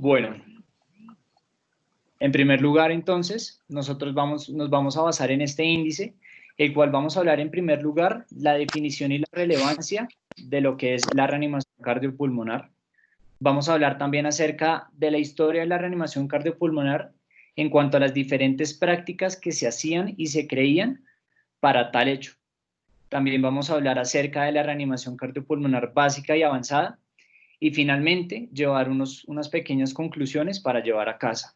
Bueno, en primer lugar, entonces, nosotros nos vamos a basar en este índice, el cual vamos a hablar en primer lugar la definición y la relevancia de lo que es la reanimación cardiopulmonar. Vamos a hablar también acerca de la historia de la reanimación cardiopulmonar en cuanto a las diferentes prácticas que se hacían y se creían para tal hecho. También vamos a hablar acerca de la reanimación cardiopulmonar básica y avanzada y finalmente llevar unas pequeñas conclusiones para llevar a casa.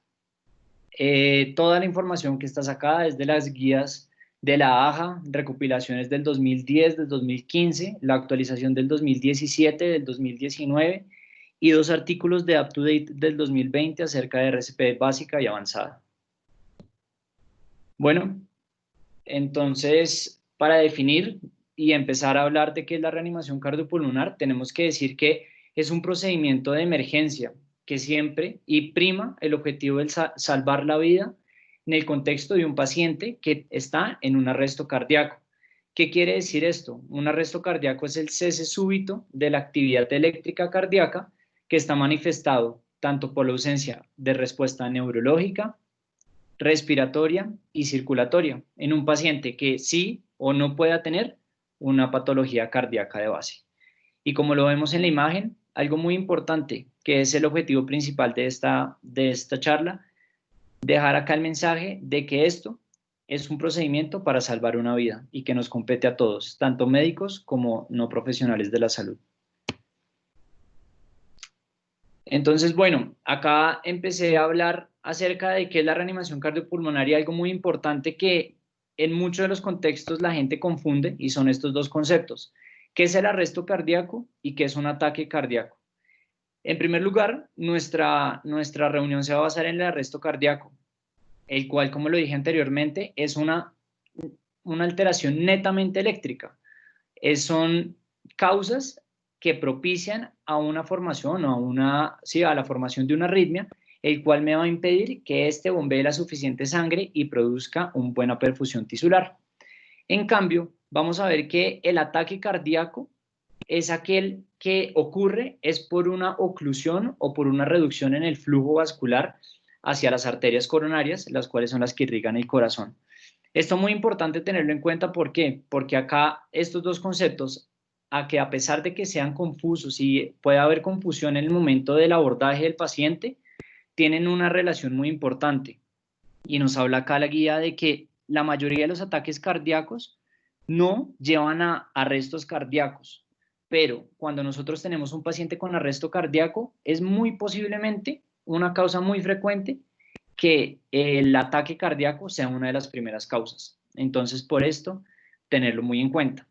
Toda la información que está sacada es de las guías de la AJA, recopilaciones del 2010, del 2015, la actualización del 2017, del 2019 y 2 artículos de UpToDate del 2020 acerca de RCP básica y avanzada. Bueno, entonces, para definir y empezar a hablar de qué es la reanimación cardiopulmonar, tenemos que decir que es un procedimiento de emergencia que siempre y prima el objetivo de salvar la vida en el contexto de un paciente que está en un arresto cardíaco. ¿Qué quiere decir esto? Un arresto cardíaco es el cese súbito de la actividad eléctrica cardíaca que está manifestado tanto por la ausencia de respuesta neurológica, respiratoria y circulatoria en un paciente que sí o no pueda tener una patología cardíaca de base. Y como lo vemos en la imagen, algo muy importante, que es el objetivo principal de esta charla, dejar acá el mensaje de que esto es un procedimiento para salvar una vida y que nos compete a todos, tanto médicos como no profesionales de la salud. Entonces, bueno, acá empecé a hablar acerca de qué es la reanimación cardiopulmonar y algo muy importante que en muchos de los contextos la gente confunde y son estos dos conceptos. ¿Qué es el arresto cardíaco y qué es un ataque cardíaco? En primer lugar, nuestra reunión se va a basar en el arresto cardíaco, el cual, como lo dije anteriormente, es una alteración netamente eléctrica. Son causas que propician a una formación o a la formación de una arritmia, el cual me va a impedir que éste bombee la suficiente sangre y produzca una buena perfusión tisular. En cambio, vamos a ver que el ataque cardíaco es aquel que ocurre por una oclusión o por una reducción en el flujo vascular hacia las arterias coronarias, las cuales son las que irrigan el corazón. Esto es muy importante tenerlo en cuenta, ¿por qué? Porque acá estos dos conceptos, a pesar de que sean confusos y puede haber confusión en el momento del abordaje del paciente, tienen una relación muy importante. Y nos habla acá la guía de que la mayoría de los ataques cardíacos no llevan a arrestos cardíacos, pero cuando nosotros tenemos un paciente con arresto cardíaco, es muy posiblemente una causa muy frecuente que el ataque cardíaco sea una de las primeras causas. Entonces, por esto, tenerlo muy en cuenta.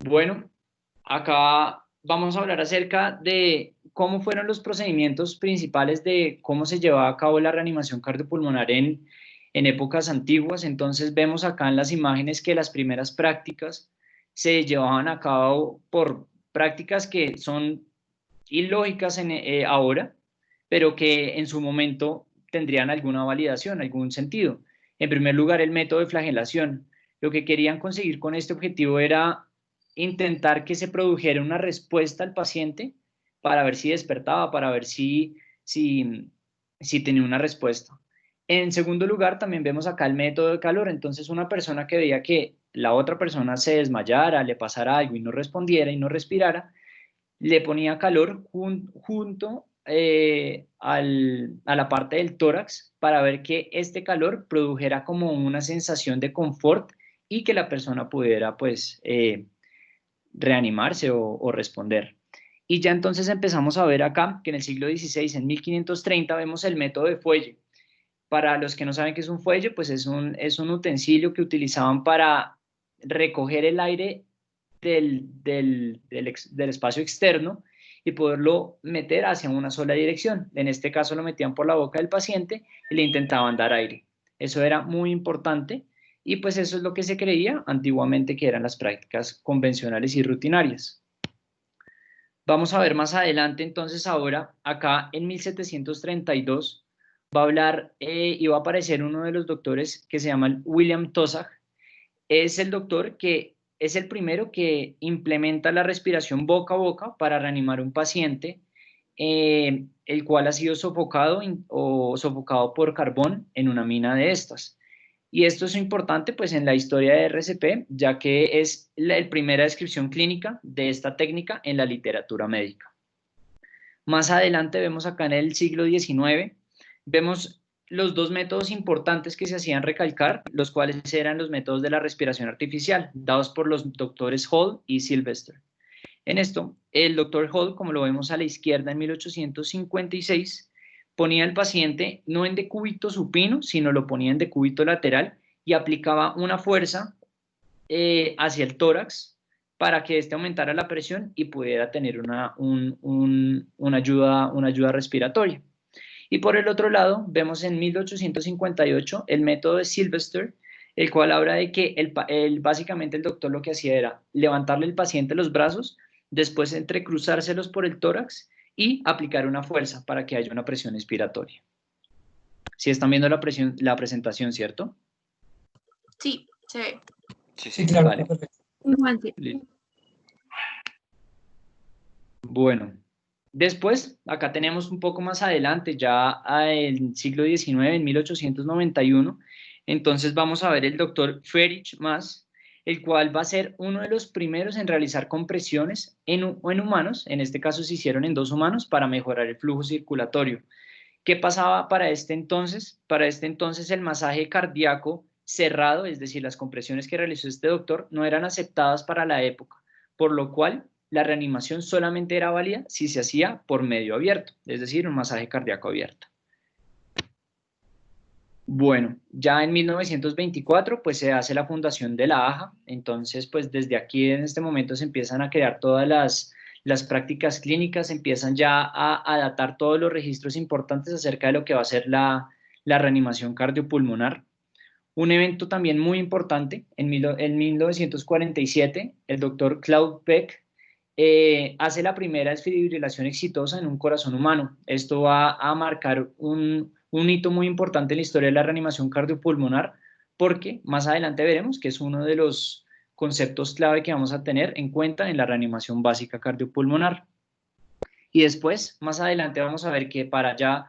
Bueno, acá vamos a hablar acerca de cómo fueron los procedimientos principales de cómo se llevaba a cabo la reanimación cardiopulmonar en épocas antiguas. Entonces, vemos acá en las imágenes que las primeras prácticas se llevaban a cabo por prácticas que son ilógicas ahora, pero que en su momento tendrían alguna validación, algún sentido. En primer lugar, el método de flagelación. Lo que querían conseguir con este objetivo era intentar que se produjera una respuesta al paciente para ver si despertaba, para ver si tenía una respuesta. En segundo lugar, también vemos acá el método de calor. Entonces, una persona que veía que la otra persona se desmayara, le pasara algo y no respondiera y no respirara, le ponía calor junto a la parte del tórax para ver que este calor produjera como una sensación de confort y que la persona pudiera pues reanimarse o responder. Y ya entonces empezamos a ver acá que en el siglo XVI, en 1530, vemos el método de fuelle. Para los que no saben qué es un fuelle, pues es un utensilio que utilizaban para recoger el aire del espacio externo y poderlo meter hacia una sola dirección. En este caso lo metían por la boca del paciente y le intentaban dar aire. Eso era muy importante y pues eso es lo que se creía antiguamente que eran las prácticas convencionales y rutinarias. Vamos a ver más adelante entonces ahora, acá en 1732 va a hablar y va a aparecer uno de los doctores que se llama William Tozach. Es el doctor que es el primero que implementa la respiración boca a boca para reanimar un paciente el cual ha sido sofocado o sofocado por carbón en una mina de estas. Y esto es importante pues en la historia de RCP, ya que es la primera descripción clínica de esta técnica en la literatura médica. Más adelante vemos acá en el siglo XIX, vemos los dos métodos importantes que se hacían recalcar, los cuales eran los métodos de la respiración artificial, dados por los doctores Hall y Sylvester. En esto, el doctor Hall, como lo vemos a la izquierda en 1856, ponía al paciente no en decúbito supino, sino lo ponía en decúbito lateral y aplicaba una fuerza hacia el tórax para que éste aumentara la presión y pudiera tener una ayuda respiratoria. Y por el otro lado, vemos en 1858 el método de Sylvester, el cual habla de que básicamente el doctor lo que hacía era levantarle al paciente los brazos, después entrecruzárselos por el tórax y aplicar una fuerza para que haya una presión expiratoria. Si están viendo la presentación, ¿cierto? Sí, se ve. Sí, claro. Vale. Igual, sí. Bueno, después, acá tenemos un poco más adelante, ya el siglo XIX, en 1891, entonces vamos a ver el doctor Friedrich Maas, el cual va a ser uno de los primeros en realizar compresiones en humanos, en este caso se hicieron en 2 humanos, para mejorar el flujo circulatorio. ¿Qué pasaba para este entonces? Para este entonces el masaje cardíaco cerrado, es decir, las compresiones que realizó este doctor, no eran aceptadas para la época, por lo cual la reanimación solamente era válida si se hacía por medio abierto, es decir, un masaje cardíaco abierto. Bueno, ya en 1924 pues se hace la fundación de la AJA, entonces pues desde aquí en este momento se empiezan a crear todas las prácticas clínicas, empiezan ya a datar todos los registros importantes acerca de lo que va a ser la reanimación cardiopulmonar. Un evento también muy importante, en 1947, el doctor Claude Beck hace la primera desfibrilación exitosa en un corazón humano. Esto va a marcar un hito muy importante en la historia de la reanimación cardiopulmonar, porque más adelante veremos que es uno de los conceptos clave que vamos a tener en cuenta en la reanimación básica cardiopulmonar. Y después, más adelante vamos a ver que para allá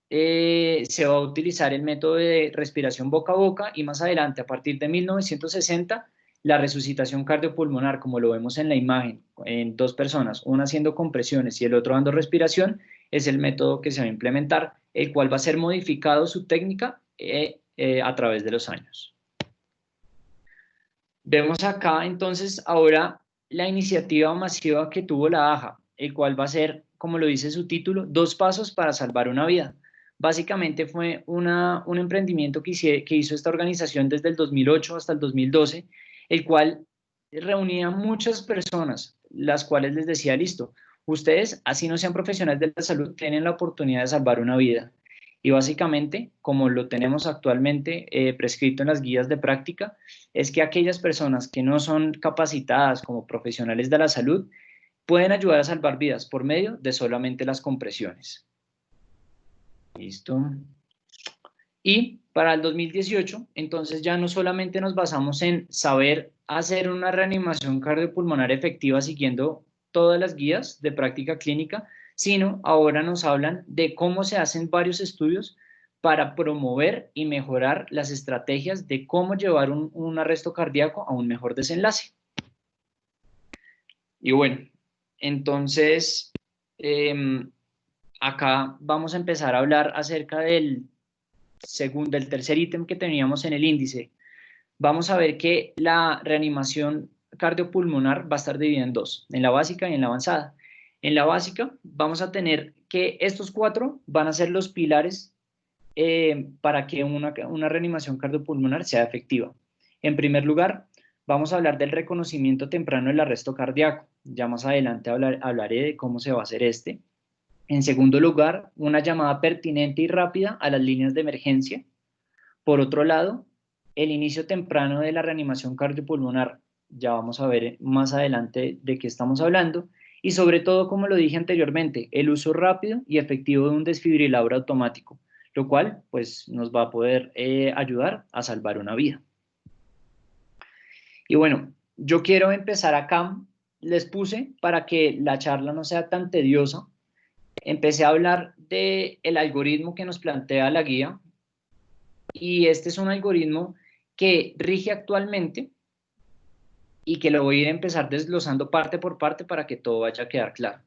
se va a utilizar el método de respiración boca a boca y más adelante, a partir de 1960, la resucitación cardiopulmonar, como lo vemos en la imagen, en 2 personas, una haciendo compresiones y el otro dando respiración, es el método que se va a implementar, el cual va a ser modificado su técnica a través de los años. Vemos acá entonces ahora la iniciativa masiva que tuvo la AJA, el cual va a ser, como lo dice su título, 2 pasos para salvar una vida. Básicamente fue un emprendimiento que hizo esta organización desde el 2008 hasta el 2012, el cual reunía muchas personas, las cuales les decía, listo, ustedes, así no sean profesionales de la salud, tienen la oportunidad de salvar una vida. Y básicamente, como lo tenemos actualmente prescrito en las guías de práctica, es que aquellas personas que no son capacitadas como profesionales de la salud pueden ayudar a salvar vidas por medio de solamente las compresiones. Listo. Y para el 2018, entonces ya no solamente nos basamos en saber hacer una reanimación cardiopulmonar efectiva siguiendo todas las guías de práctica clínica, sino ahora nos hablan de cómo se hacen varios estudios para promover y mejorar las estrategias de cómo llevar un arresto cardíaco a un mejor desenlace. Y bueno, entonces acá vamos a empezar a hablar acerca del tercer ítem que teníamos en el índice. Vamos a ver que la reanimación cardiopulmonar va a estar dividida en 2, en la básica y en la avanzada. En la básica vamos a tener que estos 4 van a ser los pilares para que una reanimación cardiopulmonar sea efectiva. En primer lugar, vamos a hablar del reconocimiento temprano del arresto cardíaco. Ya más adelante hablaré de cómo se va a hacer este. En segundo lugar, una llamada pertinente y rápida a las líneas de emergencia. Por otro lado, el inicio temprano de la reanimación cardiopulmonar. Ya vamos a ver más adelante de qué estamos hablando. Y sobre todo, como lo dije anteriormente, el uso rápido y efectivo de un desfibrilador automático, lo cual pues, nos va a poder ayudar a salvar una vida. Y bueno, yo quiero empezar acá. Les puse para que la charla no sea tan tediosa. empecé a hablar del algoritmo que nos plantea la guía, y este es un algoritmo que rige actualmente y que lo voy a ir a empezar desglosando parte por parte para que todo vaya a quedar claro.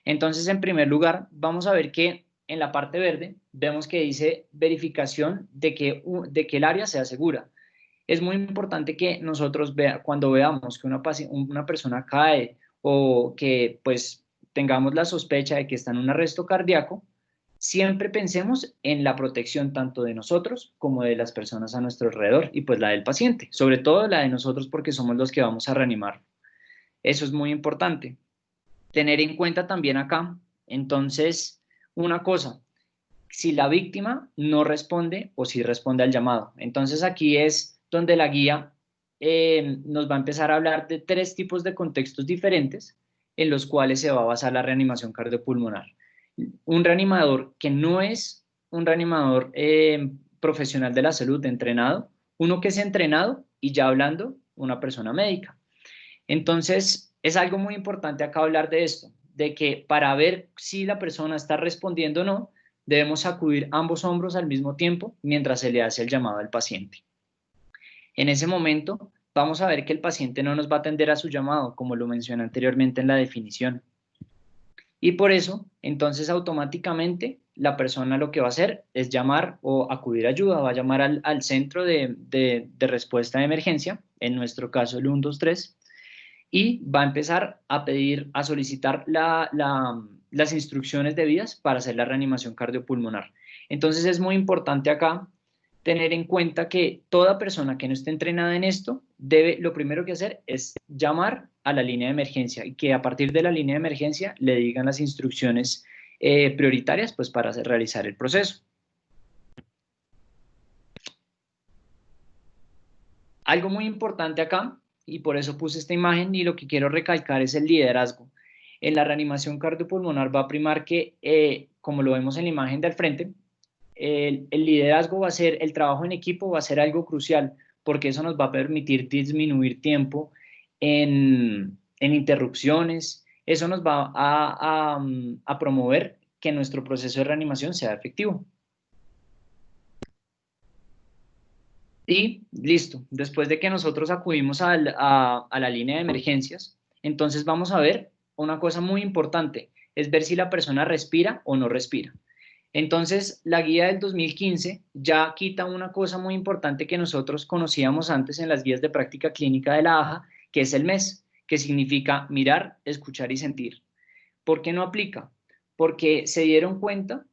Entonces, en primer lugar, vamos a ver que en la parte verde vemos que dice verificación de que el área sea segura. Es muy importante que nosotros cuando veamos que una persona cae o que pues tengamos la sospecha de que está en un arresto cardíaco, siempre pensemos en la protección tanto de nosotros como de las personas a nuestro alrededor y pues la del paciente, sobre todo la de nosotros porque somos los que vamos a reanimar. Eso es muy importante. Tener en cuenta también acá, entonces, una cosa, si la víctima no responde o si responde al llamado. Entonces aquí es donde la guía nos va a empezar a hablar de 3 tipos de contextos diferentes en los cuales se va a basar la reanimación cardiopulmonar. Un reanimador que no es un reanimador profesional de la salud entrenado, uno que es entrenado y ya hablando, una persona médica. Entonces, es algo muy importante acá hablar de esto, de que para ver si la persona está respondiendo o no, debemos sacudir ambos hombros al mismo tiempo mientras se le hace el llamado al paciente. En ese momento, vamos a ver que el paciente no nos va a atender a su llamado, como lo mencioné anteriormente en la definición. Y por eso, entonces automáticamente la persona lo que va a hacer es llamar o acudir a ayuda, va a llamar al centro de respuesta de emergencia, en nuestro caso el 123, y va a empezar a pedir, a solicitar las instrucciones debidas para hacer la reanimación cardiopulmonar. Entonces es muy importante acá tener en cuenta que toda persona que no esté entrenada en esto debe, lo primero que hacer es llamar a la línea de emergencia y que a partir de la línea de emergencia le digan las instrucciones prioritarias pues para realizar el proceso. Algo muy importante acá, y por eso puse esta imagen, y lo que quiero recalcar es el liderazgo. En la reanimación cardiopulmonar va a primar que, como lo vemos en la imagen del frente, el liderazgo va a ser, el trabajo en equipo va a ser algo crucial, porque eso nos va a permitir disminuir tiempo en interrupciones, eso nos va a promover que nuestro proceso de reanimación sea efectivo. Y listo, después de que nosotros acudimos a la línea de emergencias, entonces vamos a ver una cosa muy importante, es ver si la persona respira o no respira. Entonces, la guía del 2015 ya quita una cosa muy importante que nosotros conocíamos antes en las guías de práctica clínica de la AJA, que es el MES, que significa mirar, escuchar y sentir. ¿Por qué no aplica? Porque se dieron cuenta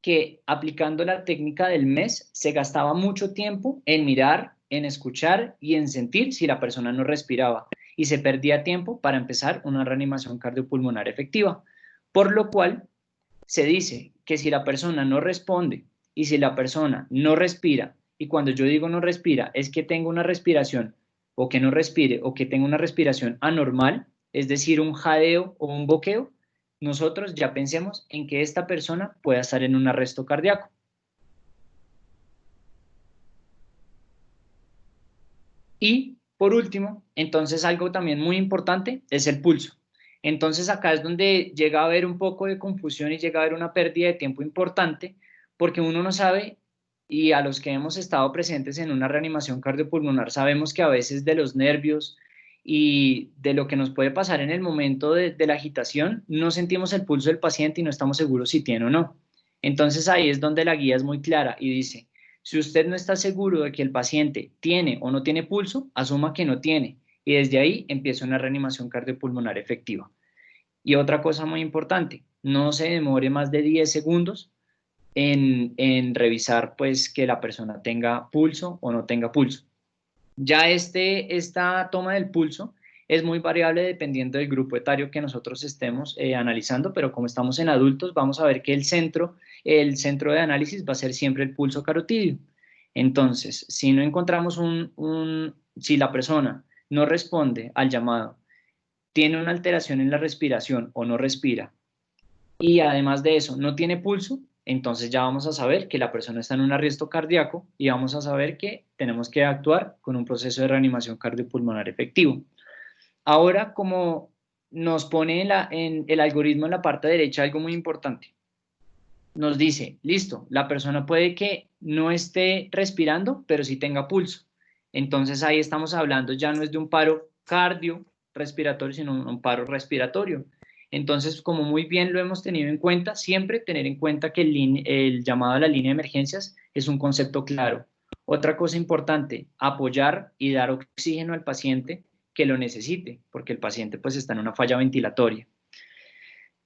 que aplicando la técnica del MES se gastaba mucho tiempo en mirar, en escuchar y en sentir si la persona no respiraba y se perdía tiempo para empezar una reanimación cardiopulmonar efectiva, por lo cual se dice que si la persona no responde y si la persona no respira, y cuando yo digo no respira es que tengo una respiración o que no respire o que tenga una respiración anormal, es decir, un jadeo o un boqueo, nosotros ya pensemos en que esta persona pueda estar en un arresto cardíaco. Y por último, entonces algo también muy importante es el pulso. Entonces acá es donde llega a haber un poco de confusión y llega a haber una pérdida de tiempo importante porque uno no sabe, y a los que hemos estado presentes en una reanimación cardiopulmonar sabemos que a veces de los nervios y de lo que nos puede pasar en el momento de la agitación, no sentimos el pulso del paciente y no estamos seguros si tiene o no. Entonces ahí es donde la guía es muy clara y dice, si usted no está seguro de que el paciente tiene o no tiene pulso, asuma que no tiene y desde ahí empieza una reanimación cardiopulmonar efectiva. Y otra cosa muy importante, no se demore más de 10 segundos en revisar pues que la persona tenga pulso o no tenga pulso. Ya esta toma del pulso es muy variable dependiendo del grupo etario que nosotros estemos analizando, pero como estamos en adultos, vamos a ver que el centro de análisis va a ser siempre el pulso carotídeo. Entonces, si no encontramos si la persona no responde al llamado, tiene una alteración en la respiración o no respira, y además de eso no tiene pulso, entonces ya vamos a saber que la persona está en un arresto cardíaco y vamos a saber que tenemos que actuar con un proceso de reanimación cardiopulmonar efectivo. Ahora, como nos pone en el algoritmo en la parte derecha algo muy importante. Nos dice, listo, la persona puede que no esté respirando, pero sí tenga pulso. Entonces ahí estamos hablando, ya no es de un paro cardiorrespiratorio, sino un paro respiratorio. Entonces, como muy bien lo hemos tenido en cuenta, siempre tener en cuenta que el llamado a la línea de emergencias es un concepto claro. Otra cosa importante, apoyar y dar oxígeno al paciente que lo necesite, porque el paciente pues está en una falla ventilatoria.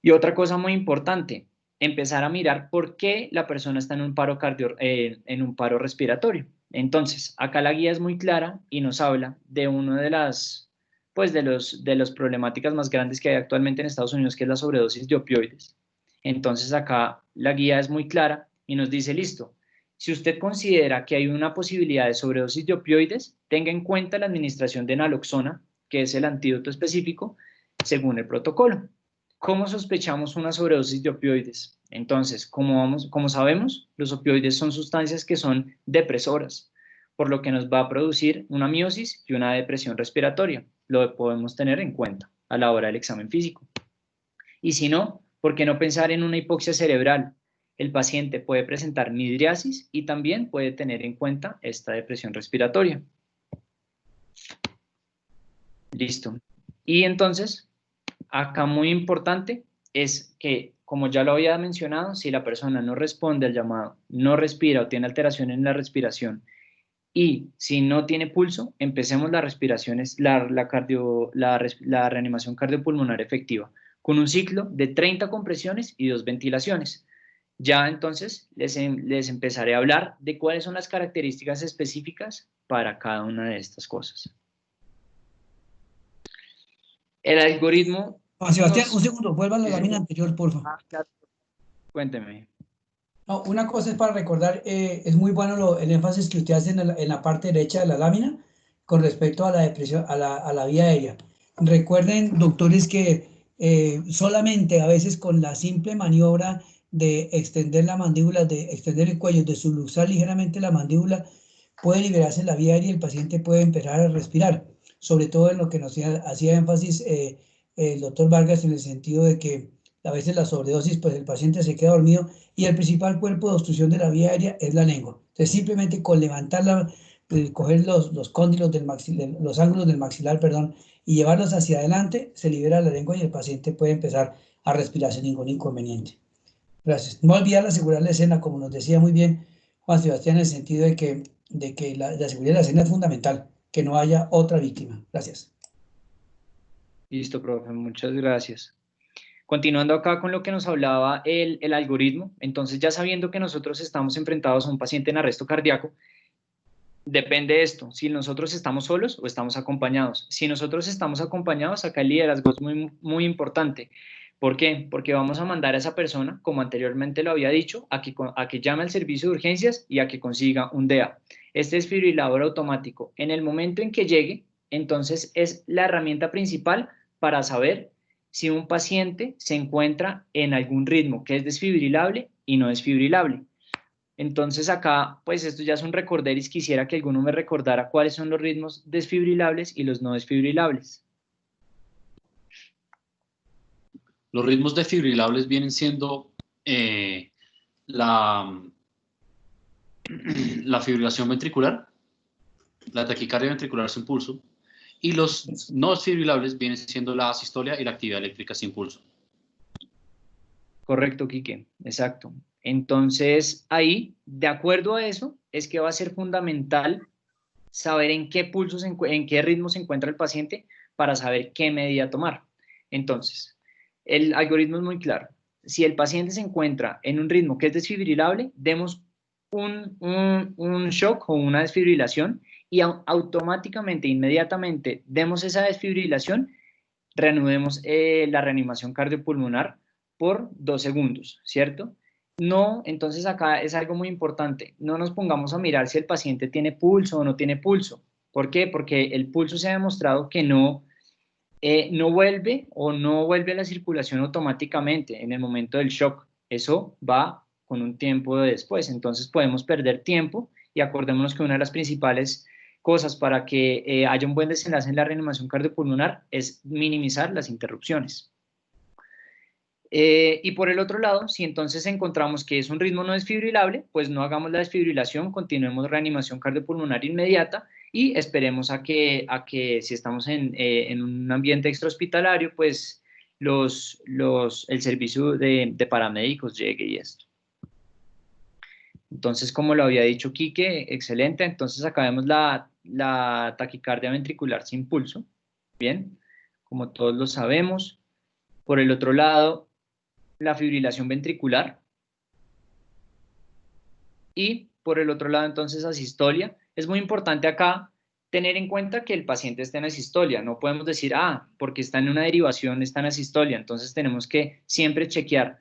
Y otra cosa muy importante, empezar a mirar por qué la persona está en un paro en un paro respiratorio. Entonces, acá la guía es muy clara y nos habla de uno de las, pues de los problemáticas más grandes que hay actualmente en Estados Unidos, que es la sobredosis de opioides. Entonces, acá la guía es muy clara y nos dice, listo, si usted considera que hay una posibilidad de sobredosis de opioides, tenga en cuenta la administración de naloxona, que es el antídoto específico, según el protocolo. ¿Cómo sospechamos una sobredosis de opioides? Entonces, como sabemos, los opioides son sustancias que son depresoras, por lo que nos va a producir una miosis y una depresión respiratoria. Lo podemos tener en cuenta a la hora del examen físico. Y si no, ¿por qué no pensar en una hipoxia cerebral? El paciente puede presentar midriasis y también puede tener en cuenta esta depresión respiratoria. Listo. Y entonces, acá muy importante es que, como ya lo había mencionado, si la persona no responde al llamado, no respira o tiene alteraciones en la respiración y si no tiene pulso, empecemos las respiraciones, la reanimación cardiopulmonar efectiva con un ciclo de 30 compresiones y 2 ventilaciones. Ya entonces les empezaré a hablar de cuáles son las características específicas para cada una de estas cosas. El algoritmo Juan Sebastián, un segundo, vuelva a la Sí, lámina anterior, por favor. claro. Cuénteme. No, una cosa es para recordar, es muy bueno el énfasis que usted hace en la parte derecha de la lámina con respecto a la depresión, a la vía aérea. Recuerden, doctores, que solamente a veces con la simple maniobra de extender la mandíbula, de extender el cuello, de subluxar ligeramente la mandíbula, puede liberarse la vía aérea y el paciente puede empezar a respirar. Sobre todo en lo que nos hacía énfasis el doctor Vargas, en el sentido de que a veces la sobredosis, pues el paciente se queda dormido y el principal cuerpo de obstrucción de la vía aérea es la lengua. Entonces, simplemente con levantarla, coger los cóndilos del maxilar, los ángulos del maxilar, perdón, y llevarlos hacia adelante, se libera la lengua y el paciente puede empezar a respirar sin ningún inconveniente. Gracias. No olvidar asegurar la escena, como nos decía muy bien Juan Sebastián, en el sentido de que la seguridad de la escena es fundamental, que no haya otra víctima. Gracias. Listo, profe, muchas gracias. Continuando acá con lo que nos hablaba el algoritmo, entonces ya sabiendo que nosotros estamos enfrentados a un paciente en arresto cardíaco, depende de esto, si nosotros estamos solos o estamos acompañados. Si nosotros estamos acompañados, acá el liderazgo es muy importante. ¿Por qué? Porque vamos a mandar a esa persona, como anteriormente lo había dicho, a que llame al servicio de urgencias y a que consiga un DEA. Este desfibrilador automático, en el momento en que llegue, entonces es la herramienta principal para saber si un paciente se encuentra en algún ritmo que es desfibrilable y no desfibrilable. Entonces acá, pues esto ya es un recorderis, quisiera que alguno me recordara cuáles son los ritmos desfibrilables y los no desfibrilables. Los ritmos desfibrilables vienen siendo la fibrilación ventricular, la taquicardia ventricular sin pulso, y los no desfibrilables vienen siendo la asistolia y la actividad eléctrica sin pulso. Correcto, Quique, exacto. Entonces, ahí, de acuerdo a eso, es que va a ser fundamental saber en qué en qué ritmo se encuentra el paciente para saber qué medida tomar. Entonces, el algoritmo es muy claro. Si el paciente se encuentra en un ritmo que es desfibrilable, demos un shock o una desfibrilación y automáticamente, inmediatamente, demos esa desfibrilación, reanudemos la reanimación cardiopulmonar por 2 segundos, ¿cierto? No, entonces acá es algo muy importante. No nos pongamos a mirar si el paciente tiene pulso o no tiene pulso. ¿Por qué? Porque el pulso se ha demostrado que no vuelve o no vuelve a la circulación automáticamente en el momento del shock. Eso va con un tiempo después. Entonces podemos perder tiempo y acordémonos que una de las principales cosas para que haya un buen desenlace en la reanimación cardiopulmonar es minimizar las interrupciones. Y por el otro lado, si entonces encontramos que es un ritmo no desfibrilable, pues no hagamos la desfibrilación, continuemos reanimación cardiopulmonar inmediata y esperemos a que si estamos en un ambiente extrahospitalario, pues el servicio de paramédicos llegue y esto. Entonces, como lo había dicho Quique, excelente. Entonces, acá vemos la taquicardia ventricular sin pulso. Bien, como todos lo sabemos. Por el otro lado, la fibrilación ventricular. Y por el otro lado, entonces, asistolia. Es muy importante acá tener en cuenta que el paciente está en asistolia. No podemos decir, porque está en una derivación, está en asistolia. Entonces, tenemos que siempre chequear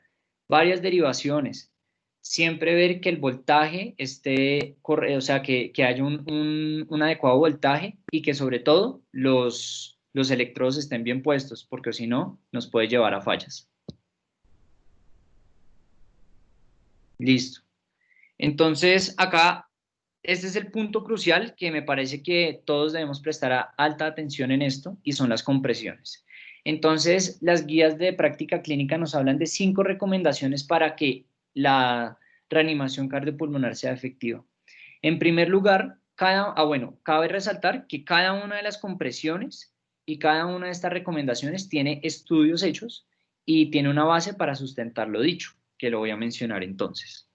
varias derivaciones. Siempre ver que el voltaje esté correcto, o sea, que haya un adecuado voltaje y que sobre todo los electrodos estén bien puestos, porque si no, nos puede llevar a fallas. Listo. Entonces, acá, este es el punto crucial que me parece que todos debemos prestar alta atención en esto, y son las compresiones. Entonces, las guías de práctica clínica nos hablan de 5 recomendaciones para que la reanimación cardiopulmonar sea efectiva. En primer lugar, cabe resaltar que cada una de las compresiones y cada una de estas recomendaciones tiene estudios hechos y tiene una base para sustentar lo dicho, que lo voy a mencionar entonces.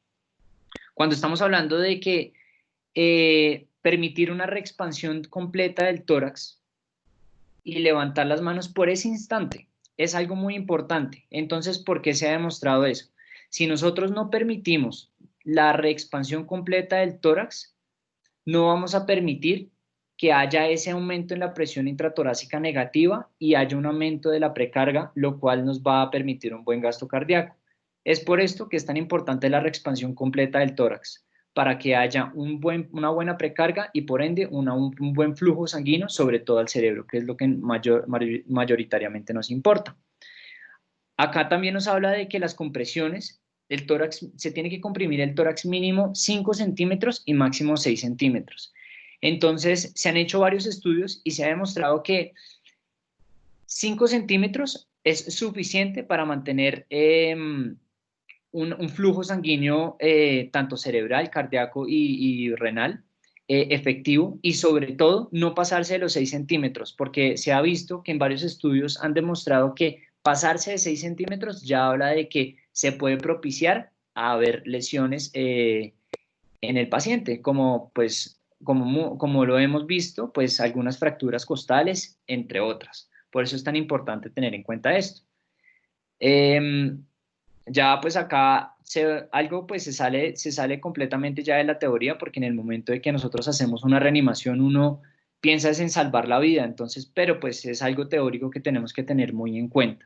Cuando estamos hablando de que permitir una reexpansión completa del tórax y levantar las manos por ese instante es algo muy importante. Entonces, ¿por qué se ha demostrado eso? Si nosotros no permitimos la reexpansión completa del tórax, no vamos a permitir que haya ese aumento en la presión intratorácica negativa y haya un aumento de la precarga, lo cual nos va a permitir un buen gasto cardíaco. Es por esto que es tan importante la reexpansión completa del tórax, para que haya una buena precarga y por ende un buen flujo sanguíneo, sobre todo al cerebro, que es lo que mayoritariamente nos importa. Acá también nos habla de que las compresiones, el tórax, se tiene que comprimir el tórax mínimo 5 centímetros y máximo 6 centímetros. Entonces, se han hecho varios estudios y se ha demostrado que 5 centímetros es suficiente para mantener un flujo sanguíneo tanto cerebral, cardíaco y renal efectivo, y sobre todo no pasarse de los 6 centímetros, porque se ha visto que en varios estudios han demostrado que pasarse de 6 centímetros ya habla de que se puede propiciar a haber lesiones en el paciente, como lo hemos visto, pues algunas fracturas costales, entre otras. Por eso es tan importante tener en cuenta esto. Ya pues acá algo pues se sale completamente ya de la teoría, porque en el momento de que nosotros hacemos una reanimación uno piensa en salvar la vida, entonces, pero pues es algo teórico que tenemos que tener muy en cuenta.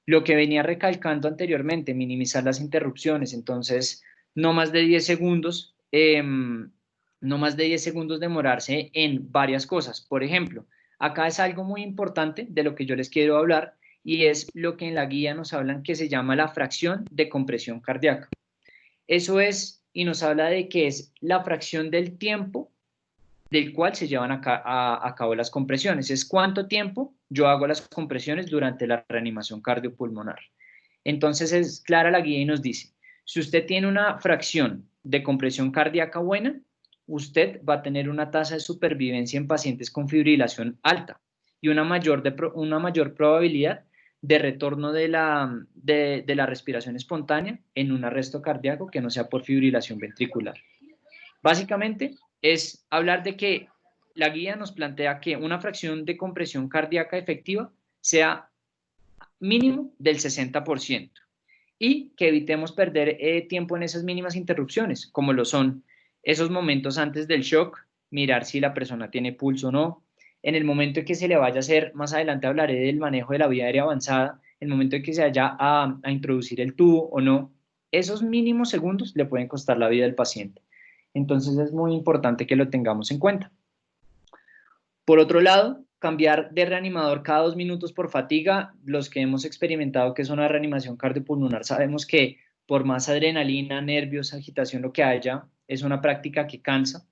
Lo que venía recalcando anteriormente, minimizar las interrupciones, entonces no más de 10 segundos, no más de 10 segundos demorarse en varias cosas. Por ejemplo, acá es algo muy importante de lo que yo les quiero hablar, y es lo que en la guía nos hablan que se llama la fracción de compresión cardíaca. Eso es, y nos habla de que es la fracción del tiempo del cual se llevan a cabo las compresiones. Es cuánto tiempo yo hago las compresiones durante la reanimación cardiopulmonar. Entonces es clara la guía y nos dice, si usted tiene una fracción de compresión cardíaca buena, usted va a tener una tasa de supervivencia en pacientes con fibrilación alta y una mayor probabilidad de retorno de la respiración espontánea en un arresto cardíaco que no sea por fibrilación ventricular. Básicamente es hablar de que la guía nos plantea que una fracción de compresión cardíaca efectiva sea mínimo del 60% y que evitemos perder tiempo en esas mínimas interrupciones, como lo son esos momentos antes del shock, mirar si la persona tiene pulso o no. En el momento en que se le vaya a hacer, más adelante hablaré del manejo de la vía aérea avanzada, el momento en que se vaya a introducir el tubo o no, esos mínimos segundos le pueden costar la vida al paciente. Entonces es muy importante que lo tengamos en cuenta. Por otro lado, cambiar de reanimador cada 2 minutos por fatiga. Los que hemos experimentado que es una reanimación cardiopulmonar sabemos que por más adrenalina, nervios, agitación, lo que haya, es una práctica que cansa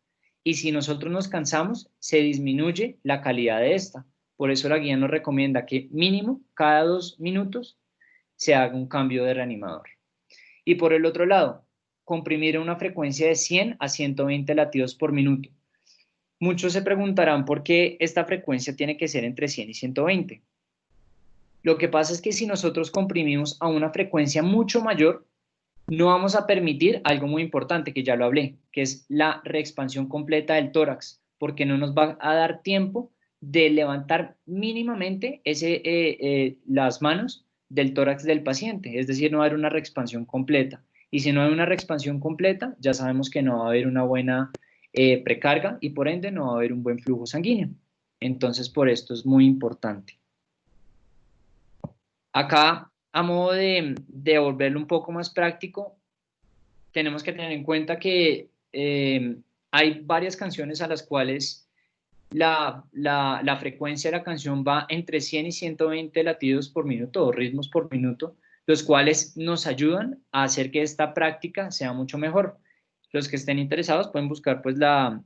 y si nosotros nos cansamos, se disminuye la calidad de esta. Por eso la guía nos recomienda que mínimo cada 2 minutos se haga un cambio de reanimador. Y por el otro lado, comprimir a una frecuencia de 100 a 120 latidos por minuto. Muchos se preguntarán por qué esta frecuencia tiene que ser entre 100 y 120. Lo que pasa es que si nosotros comprimimos a una frecuencia mucho mayor, no vamos a permitir algo muy importante, que ya lo hablé, que es la reexpansión completa del tórax, porque no nos va a dar tiempo de levantar mínimamente las manos del tórax del paciente, es decir, no va a haber una reexpansión completa. Y si no hay una reexpansión completa, ya sabemos que no va a haber una buena precarga y por ende no va a haber un buen flujo sanguíneo. Entonces, por esto es muy importante. Acá, a modo de volverlo un poco más práctico, tenemos que tener en cuenta que hay varias canciones a las cuales la frecuencia de la canción va entre 100 y 120 latidos por minuto o ritmos por minuto, los cuales nos ayudan a hacer que esta práctica sea mucho mejor. Los que estén interesados pueden buscar pues la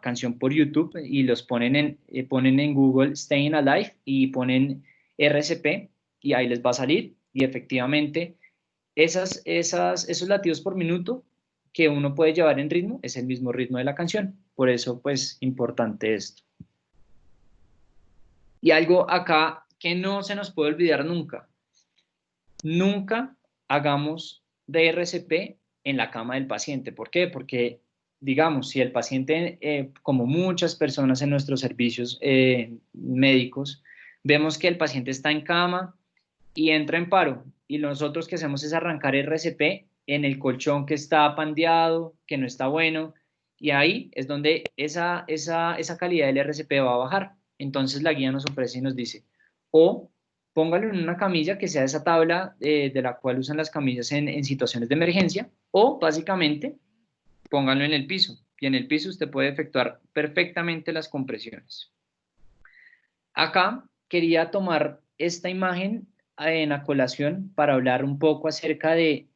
canción por YouTube y los ponen en Google Staying Alive y ponen RCP y ahí les va a salir y efectivamente esos latidos por minuto que uno puede llevar en ritmo es el mismo ritmo de la canción. Por eso, pues, importante esto. Y algo acá que no se nos puede olvidar nunca. Nunca hagamos de RCP en la cama del paciente. ¿Por qué? Porque, digamos, si el paciente, como muchas personas en nuestros servicios médicos, vemos que el paciente está en cama y entra en paro, y nosotros que hacemos es arrancar RCP en el colchón que está pandeado, que no está bueno, y ahí es donde esa calidad del RCP va a bajar. Entonces la guía nos ofrece y nos dice, o póngalo en una camilla que sea esa tabla de la cual usan las camillas en situaciones de emergencia, o básicamente póngalo en el piso, y en el piso usted puede efectuar perfectamente las compresiones. Acá quería tomar esta imagen en a colación para hablar un poco acerca de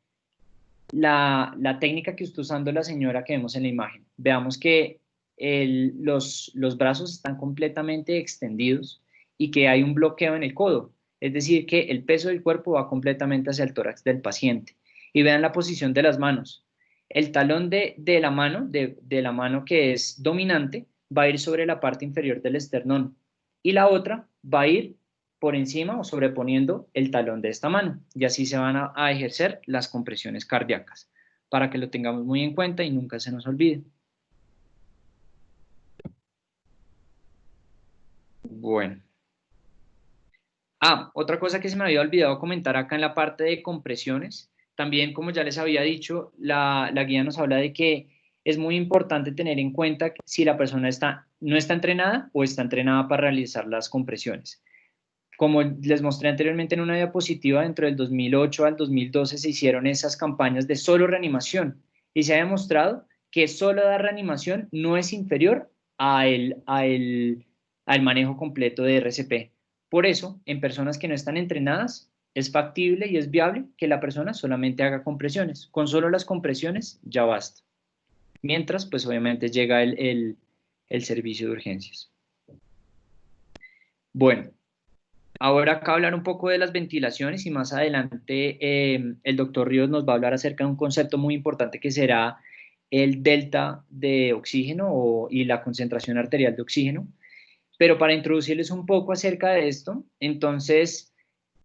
la técnica que está usando la señora que vemos en la imagen. Veamos que los brazos están completamente extendidos y que hay un bloqueo en el codo, es decir, que el peso del cuerpo va completamente hacia el tórax del paciente. Y vean la posición de las manos. El talón de la mano que es dominante va a ir sobre la parte inferior del esternón y la otra va a ir por encima o sobreponiendo el talón de esta mano, y así se van a ejercer las compresiones cardíacas, para que lo tengamos muy en cuenta y nunca se nos olvide. Bueno. Otra cosa que se me había olvidado comentar acá en la parte de compresiones, también como ya les había dicho, la guía nos habla de que es muy importante tener en cuenta si la persona no está entrenada o está entrenada para realizar las compresiones. Como les mostré anteriormente en una diapositiva, dentro del 2008 al 2012 se hicieron esas campañas de solo reanimación y se ha demostrado que solo dar reanimación no es inferior al manejo completo de RCP. Por eso, en personas que no están entrenadas, es factible y es viable que la persona solamente haga compresiones. Con solo las compresiones ya basta. Mientras, pues obviamente llega el servicio de urgencias. Bueno. Ahora acá hablar un poco de las ventilaciones y más adelante el doctor Ríos nos va a hablar acerca de un concepto muy importante que será el delta de oxígeno y la concentración arterial de oxígeno. Pero para introducirles un poco acerca de esto, entonces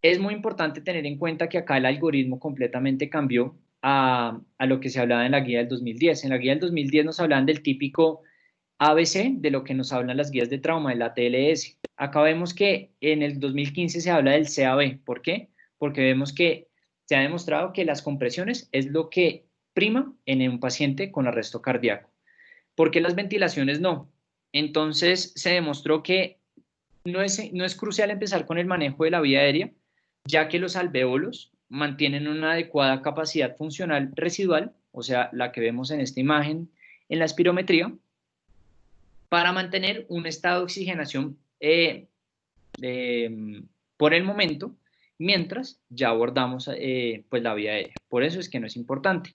es muy importante tener en cuenta que acá el algoritmo completamente cambió a lo que se hablaba en la guía del 2010. En la guía del 2010 nos hablaban del típico ABC, de lo que nos hablan las guías de trauma, el ATLS. Acá vemos que en el 2015 se habla del CAB. ¿Por qué? Porque vemos que se ha demostrado que las compresiones es lo que prima en un paciente con arresto cardíaco. ¿Por qué las ventilaciones no? Entonces se demostró que no es crucial empezar con el manejo de la vía aérea, ya que los alvéolos mantienen una adecuada capacidad funcional residual, o sea, la que vemos en esta imagen en la espirometría, para mantener un estado de oxigenación por el momento, mientras ya abordamos pues la vía aérea. Por eso es que no es importante.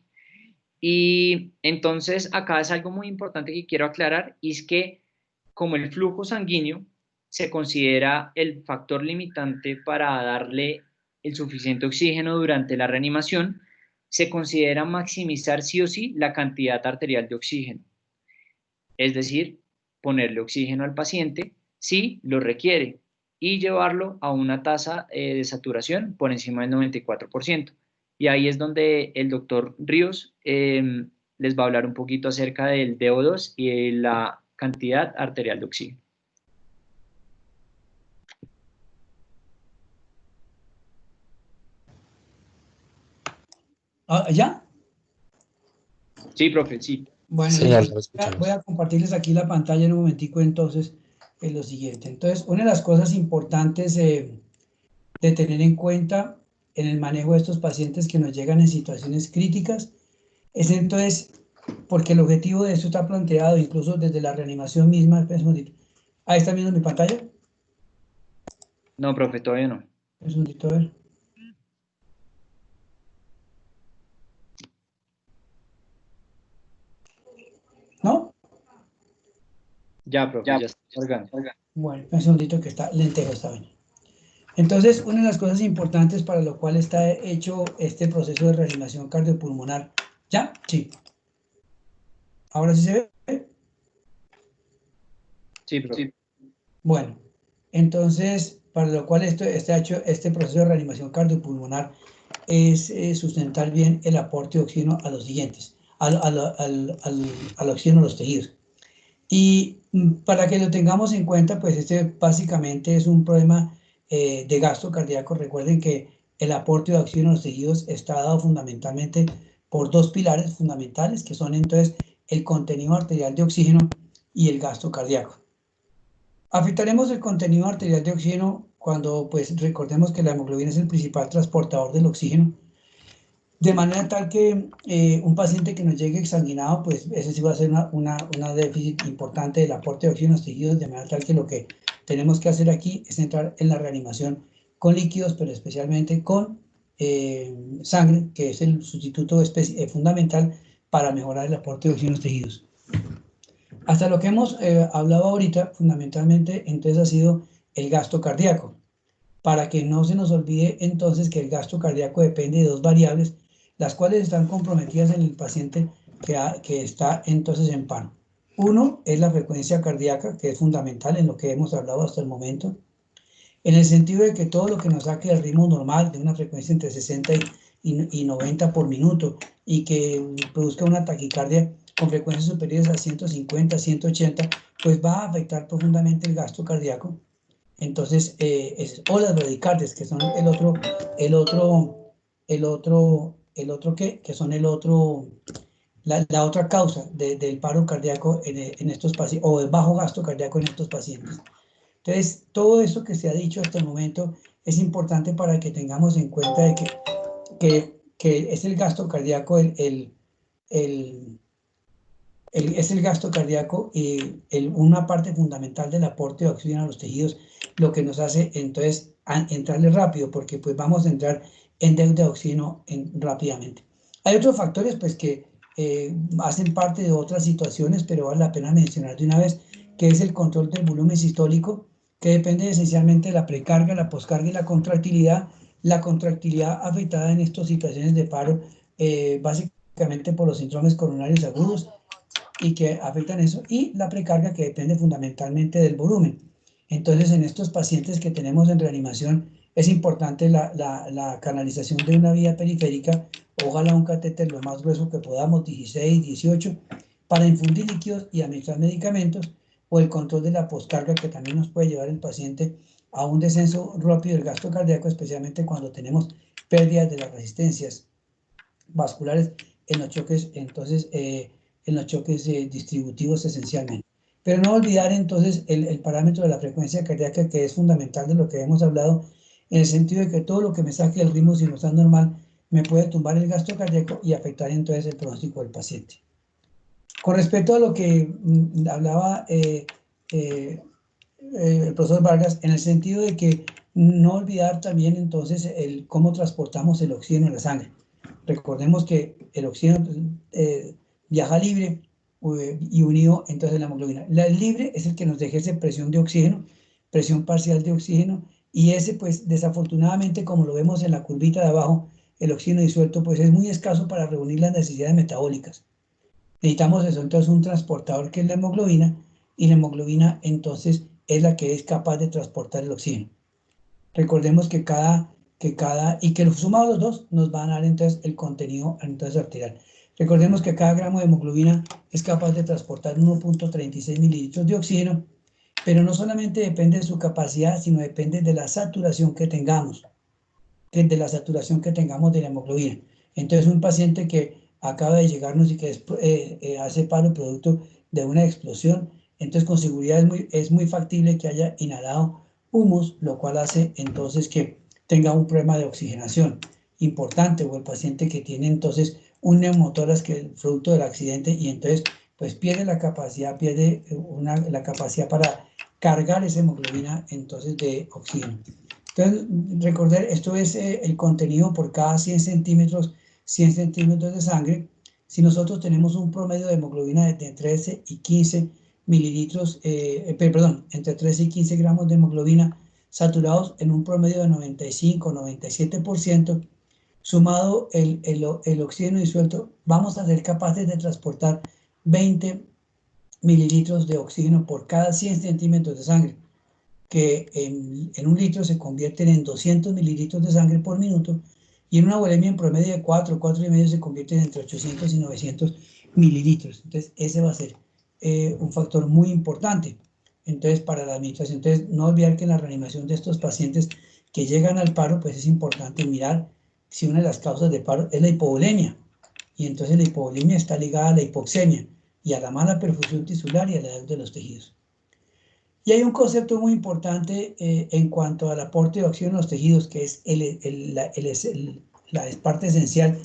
Y entonces acá es algo muy importante que quiero aclarar, y es que como el flujo sanguíneo se considera el factor limitante para darle el suficiente oxígeno durante la reanimación, se considera maximizar sí o sí la cantidad arterial de oxígeno. Es decir, ponerle oxígeno al paciente si lo requiere y llevarlo a una tasa de saturación por encima del 94%. Y ahí es donde el doctor Ríos les va a hablar un poquito acerca del DO2 y de la cantidad arterial de oxígeno. ¿Ya? Sí, profe, sí. Bueno, Sí, listo. lo escuchamos. Voy a compartirles aquí la pantalla en un momentico, entonces, es lo siguiente. Entonces, una de las cosas importantes de tener en cuenta en el manejo de estos pacientes que nos llegan en situaciones críticas es entonces, porque el objetivo de esto está planteado incluso desde la reanimación misma. Ahí está viendo mi pantalla. No, profe, todavía no. Un segundito, a ver. ¿No? Ya, profe, ya está cargando. Bueno, un segundito que está lentejo esta vaina. Entonces, una de las cosas importantes para lo cual está hecho este proceso de reanimación cardiopulmonar. ¿Ya? Sí. ¿Ahora sí se ve? Sí, profe. Bueno, entonces, para lo cual está hecho este proceso de reanimación cardiopulmonar es sustentar bien el aporte de oxígeno a los siguientes, al oxígeno a los tejidos. Y para que lo tengamos en cuenta, pues este básicamente es un problema de gasto cardíaco. Recuerden que el aporte de oxígeno a los tejidos está dado fundamentalmente por dos pilares fundamentales, que son entonces el contenido arterial de oxígeno y el gasto cardíaco. Afectaremos el contenido arterial de oxígeno cuando, pues, recordemos que la hemoglobina es el principal transportador del oxígeno, de manera tal que un paciente que nos llegue exsanguinado, pues ese sí va a ser una déficit importante del aporte de oxígeno a los tejidos, de manera tal que lo que tenemos que hacer aquí es entrar en la reanimación con líquidos, pero especialmente con sangre, que es el sustituto fundamental para mejorar el aporte de oxígeno a los tejidos. Hasta lo que hemos hablado ahorita, fundamentalmente, entonces ha sido el gasto cardíaco. Para que no se nos olvide entonces que el gasto cardíaco depende de dos variables, las cuales están comprometidas en el paciente que está entonces en paro. Uno es la frecuencia cardíaca, que es fundamental en lo que hemos hablado hasta el momento, en el sentido de que todo lo que nos saque del ritmo normal, de una frecuencia entre 60 y 90 por minuto, y que produzca una taquicardia con frecuencias superiores a 150, 180, pues va a afectar profundamente el gasto cardíaco. Entonces, o las bradicardias, que son la otra causa del paro cardíaco en estos pacientes, o el bajo gasto cardíaco en estos pacientes. Entonces, todo eso que se ha dicho hasta el momento es importante para que tengamos en cuenta de que es el gasto cardíaco es el gasto cardíaco y una parte fundamental del aporte de oxígeno a los tejidos, lo que nos hace entonces entrarle rápido, porque pues vamos a entrar en deuda de oxígeno rápidamente. Hay otros factores pues que hacen parte de otras situaciones, pero vale la pena mencionar de una vez, que es el control del volumen sistólico, que depende esencialmente de la precarga, la poscarga y la contractilidad. La contractilidad afectada en estas situaciones de paro, básicamente por los síndromes coronarios agudos, y que afectan eso, y la precarga, que depende fundamentalmente del volumen. Entonces, en estos pacientes que tenemos en reanimación, es importante la canalización de una vía periférica, ojalá un catéter lo más grueso que podamos, 16, 18, para infundir líquidos y administrar medicamentos, o el control de la poscarga, que también nos puede llevar el paciente a un descenso rápido del gasto cardíaco, especialmente cuando tenemos pérdidas de las resistencias vasculares en los choques, entonces, en los choques distributivos esencialmente. Pero no olvidar entonces el parámetro de la frecuencia cardíaca, que es fundamental de lo que hemos hablado, en el sentido de que todo lo que me saque el ritmo sinusal normal me puede tumbar el gasto cardíaco y afectar entonces el pronóstico del paciente. Con respecto a lo que hablaba el profesor Vargas, en el sentido de que no olvidar también entonces cómo transportamos el oxígeno en la sangre. Recordemos que el oxígeno viaja libre y unido entonces la hemoglobina. La libre es el que nos ejerce presión de oxígeno, presión parcial de oxígeno, y ese pues desafortunadamente, como lo vemos en la curvita de abajo, el oxígeno disuelto pues es muy escaso para reunir las necesidades metabólicas. Necesitamos eso, entonces un transportador que es la hemoglobina, y la hemoglobina entonces es la que es capaz de transportar el oxígeno. Recordemos que y que los sumados los dos nos van a dar entonces el contenido entonces arterial. Recordemos que cada gramo de hemoglobina es capaz de transportar 1.36 mililitros de oxígeno, pero no solamente depende de su capacidad, sino depende de la saturación que tengamos, de la hemoglobina. Entonces, un paciente que acaba de llegarnos y que hace paro producto de una explosión, entonces con seguridad es muy factible que haya inhalado humos, lo cual hace entonces que tenga un problema de oxigenación importante, o el paciente que tiene entonces un neumotórax que es producto del accidente y entonces pues pierde la capacidad para cargar esa hemoglobina entonces de oxígeno. Entonces, recordar, esto es el contenido por cada 100 centímetros de sangre. Si nosotros tenemos un promedio de hemoglobina de 13 y 15 mililitros, entre 13 y 15 gramos de hemoglobina saturados en un promedio de 95-97%, sumado el oxígeno disuelto, vamos a ser capaces de transportar 20 mililitros de oxígeno por cada 100 centímetros de sangre, que en un litro se convierten en 200 mililitros de sangre por minuto, y en una volemia en promedio de 4,5 se convierten entre 800 y 900 mililitros. Entonces, ese va a ser un factor muy importante entonces para la administración. Entonces, no olvidar que en la reanimación de estos pacientes que llegan al paro, pues es importante mirar si una de las causas de paro es la hipovolemia, y entonces la hipovolemia está ligada a la hipoxemia y a la mala perfusión tisular y a la edad de los tejidos. Y hay un concepto muy importante en cuanto al aporte de oxígeno en los tejidos, que es la parte esencial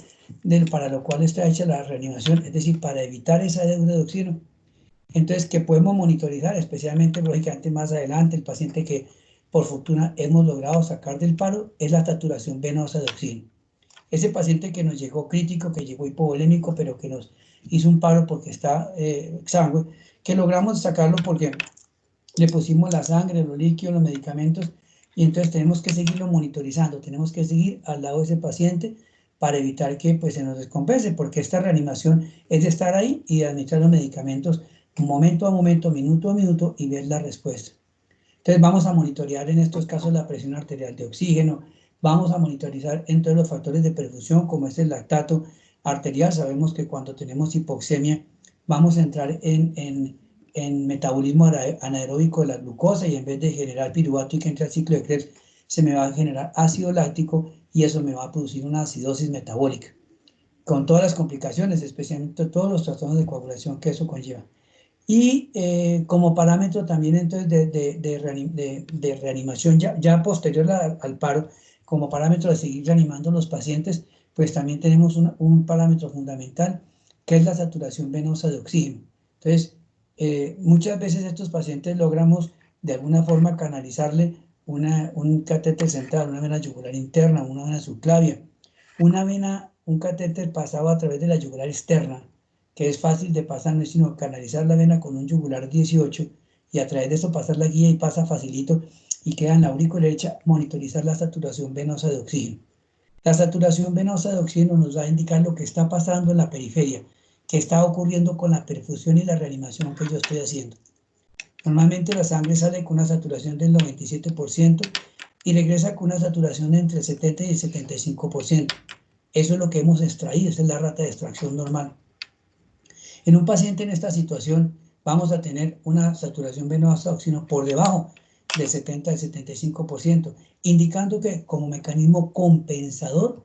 para lo cual está hecha la reanimación, es decir, para evitar esa deuda de oxígeno. Entonces, que podemos monitorizar, especialmente, lógicamente, más adelante, el paciente que por fortuna hemos logrado sacar del paro, es la saturación venosa de oxígeno. Ese paciente que nos llegó crítico, que llegó hipovolémico, pero que nos hizo un paro porque está exangüe, que logramos sacarlo porque le pusimos la sangre, los líquidos, los medicamentos, y entonces tenemos que seguirlo monitorizando, tenemos que seguir al lado de ese paciente para evitar que pues, se nos descompense, porque esta reanimación es de estar ahí y de administrar los medicamentos momento a momento, minuto a minuto, y ver la respuesta. Entonces vamos a monitorear en estos casos la presión arterial de oxígeno, vamos a monitorizar entre los factores de perfusión como es el lactato arterial. Sabemos que cuando tenemos hipoxemia vamos a entrar en metabolismo anaeróbico de la glucosa, y en vez de generar piruvato y que entre al ciclo de Krebs, se me va a generar ácido láctico y eso me va a producir una acidosis metabólica, con todas las complicaciones, especialmente todos los trastornos de coagulación que eso conlleva. Y como parámetro también entonces de reanimación ya posterior al paro, como parámetro de seguir reanimando los pacientes, pues también tenemos un parámetro fundamental que es la saturación venosa de oxígeno. Entonces, muchas veces estos pacientes logramos de alguna forma canalizarle un catéter central, una vena yugular interna, una vena subclavia, un catéter pasado a través de la yugular externa, que es fácil de pasar, no es sino canalizar la vena con un yugular 18 y a través de eso pasar la guía y pasa facilito y queda en la aurícula derecha, monitorizar la saturación venosa de oxígeno. La saturación venosa de oxígeno nos va a indicar lo que está pasando en la periferia, que está ocurriendo con la perfusión y la reanimación que yo estoy haciendo. Normalmente la sangre sale con una saturación del 97% y regresa con una saturación de entre el 70 y el 75%. Eso es lo que hemos extraído, esa es la rata de extracción normal. En un paciente en esta situación vamos a tener una saturación venosa de oxígeno por debajo del 70 al 75%, indicando que como mecanismo compensador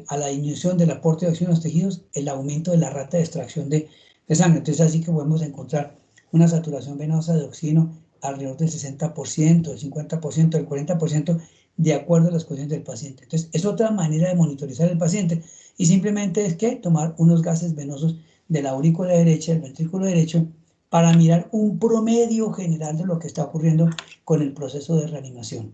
a la disminución del aporte de oxígeno a los tejidos, el aumento de la rata de extracción de sangre. Entonces así que podemos encontrar una saturación venosa de oxígeno alrededor del 60%, del 50%, del 40%, de acuerdo a las condiciones del paciente. Entonces es otra manera de monitorizar al paciente, y simplemente es que tomar unos gases venosos de la aurícula derecha, del ventrículo derecho, para mirar un promedio general de lo que está ocurriendo con el proceso de reanimación.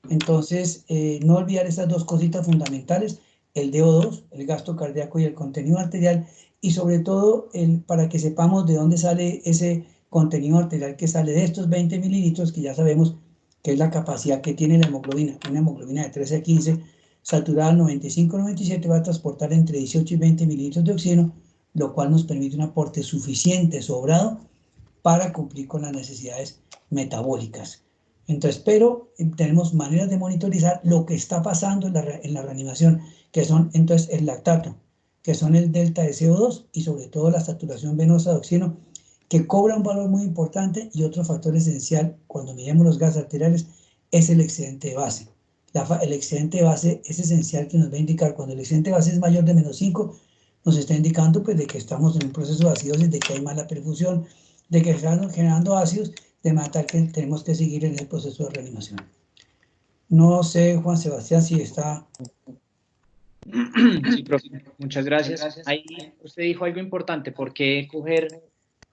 Entonces, no olvidar estas dos cositas fundamentales, el DO2, el gasto cardíaco y el contenido arterial, y sobre todo para que sepamos de dónde sale ese contenido arterial que sale de estos 20 mililitros, que ya sabemos que es la capacidad que tiene la hemoglobina. Una hemoglobina de 13 a 15, saturada al 95-97, va a transportar entre 18 y 20 mililitros de oxígeno, lo cual nos permite un aporte suficiente, sobrado, para cumplir con las necesidades metabólicas. Entonces, pero tenemos maneras de monitorizar lo que está pasando en la reanimación, que son entonces el lactato, que son el delta de CO2 y sobre todo la saturación venosa de oxígeno, que cobra un valor muy importante, y otro factor esencial cuando miremos los gases arteriales es el excedente de base. El excedente de base es esencial, que nos va a indicar cuando el excedente de base es mayor de -5, nos está indicando pues de que estamos en un proceso de acidosis, de que hay mala perfusión, de que están generando ácidos, de matar que tenemos que seguir en el proceso de reanimación. No sé, Juan Sebastián, si está... Sí, profe, muchas gracias. Ahí usted dijo algo importante, ¿por qué coger,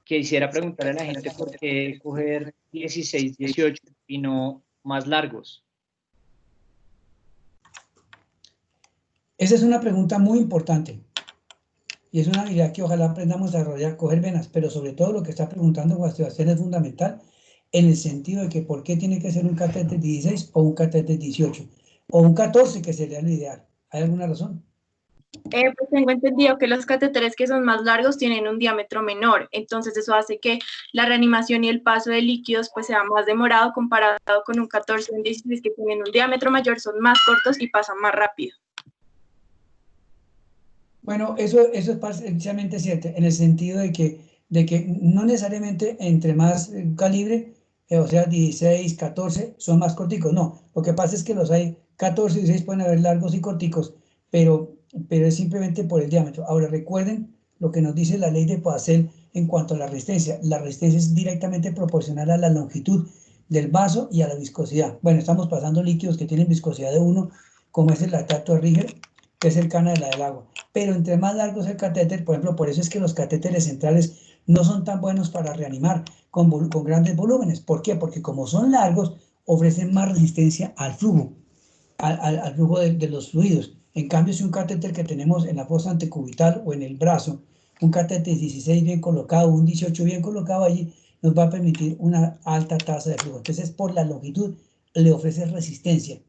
quisiera preguntarle a la gente por qué coger 16, 18 y no más largos? Esa es una pregunta muy importante. Y es una habilidad que ojalá aprendamos a desarrollar, coger venas, pero sobre todo lo que está preguntando Juan Sebastián es fundamental, en el sentido de que por qué tiene que ser un catéter 16 o un catéter 18, o un 14, que sería lo ideal. ¿Hay alguna razón? Pues tengo entendido que los catéteres que son más largos tienen un diámetro menor, entonces eso hace que la reanimación y el paso de líquidos pues sea más demorado comparado con un 14 o un 16 que tienen un diámetro mayor, son más cortos y pasan más rápido. Bueno, eso es precisamente cierto, en el sentido de que no necesariamente entre más calibre, o sea, 16, 14, son más corticos. No, lo que pasa es que los hay 14 y 16 pueden haber largos y corticos, pero es simplemente por el diámetro. Ahora, recuerden lo que nos dice la ley de Poiseuille en cuanto a la resistencia. La resistencia es directamente proporcional a la longitud del vaso y a la viscosidad. Bueno, estamos pasando líquidos que tienen viscosidad de 1, como es el lactato de Riger, que es cercana a la del agua. Pero entre más largo es el catéter, por ejemplo, por eso es que los catéteres centrales no son tan buenos para reanimar con grandes volúmenes. ¿Por qué? Porque como son largos, ofrecen más resistencia al flujo, al flujo de los fluidos. En cambio, si un catéter que tenemos en la fosa antecubital o en el brazo, un catéter 16 bien colocado, un 18 bien colocado allí, nos va a permitir una alta tasa de flujo. Entonces, por la longitud, le ofrece resistencia.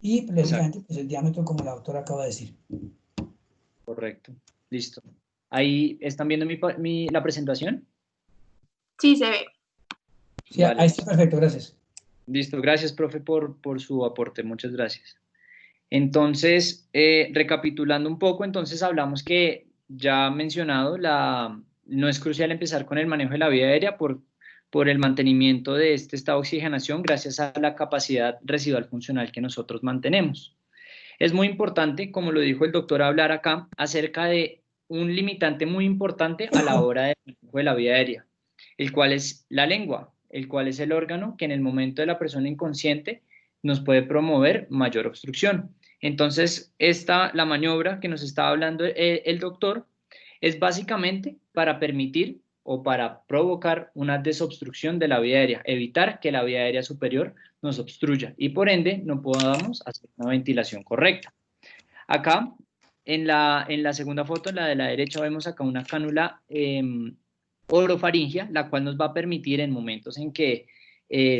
Y, lógicamente, pues el diámetro, como la doctora acaba de decir. Correcto, listo. ¿Ahí están viendo la presentación? Sí, se ve. Sí, vale. Ahí está perfecto, gracias. Listo, gracias, profe, por su aporte, muchas gracias. Entonces, recapitulando un poco, entonces hablamos que ya mencionado, no es crucial empezar con el manejo de la vía aérea por el mantenimiento de este estado de oxigenación gracias a la capacidad residual funcional que nosotros mantenemos. Es muy importante, como lo dijo el doctor, hablar acá acerca de un limitante muy importante a la hora del manejo de la vía aérea, el cual es la lengua, el cual es el órgano que en el momento de la persona inconsciente nos puede promover mayor obstrucción. Entonces, la maniobra que nos estaba hablando el doctor es básicamente para permitir o para provocar una desobstrucción de la vía aérea, evitar que la vía aérea superior nos obstruya y por ende no podamos hacer una ventilación correcta. Acá, en la segunda foto, en la de la derecha, vemos acá una cánula orofaringia, la cual nos va a permitir en momentos en que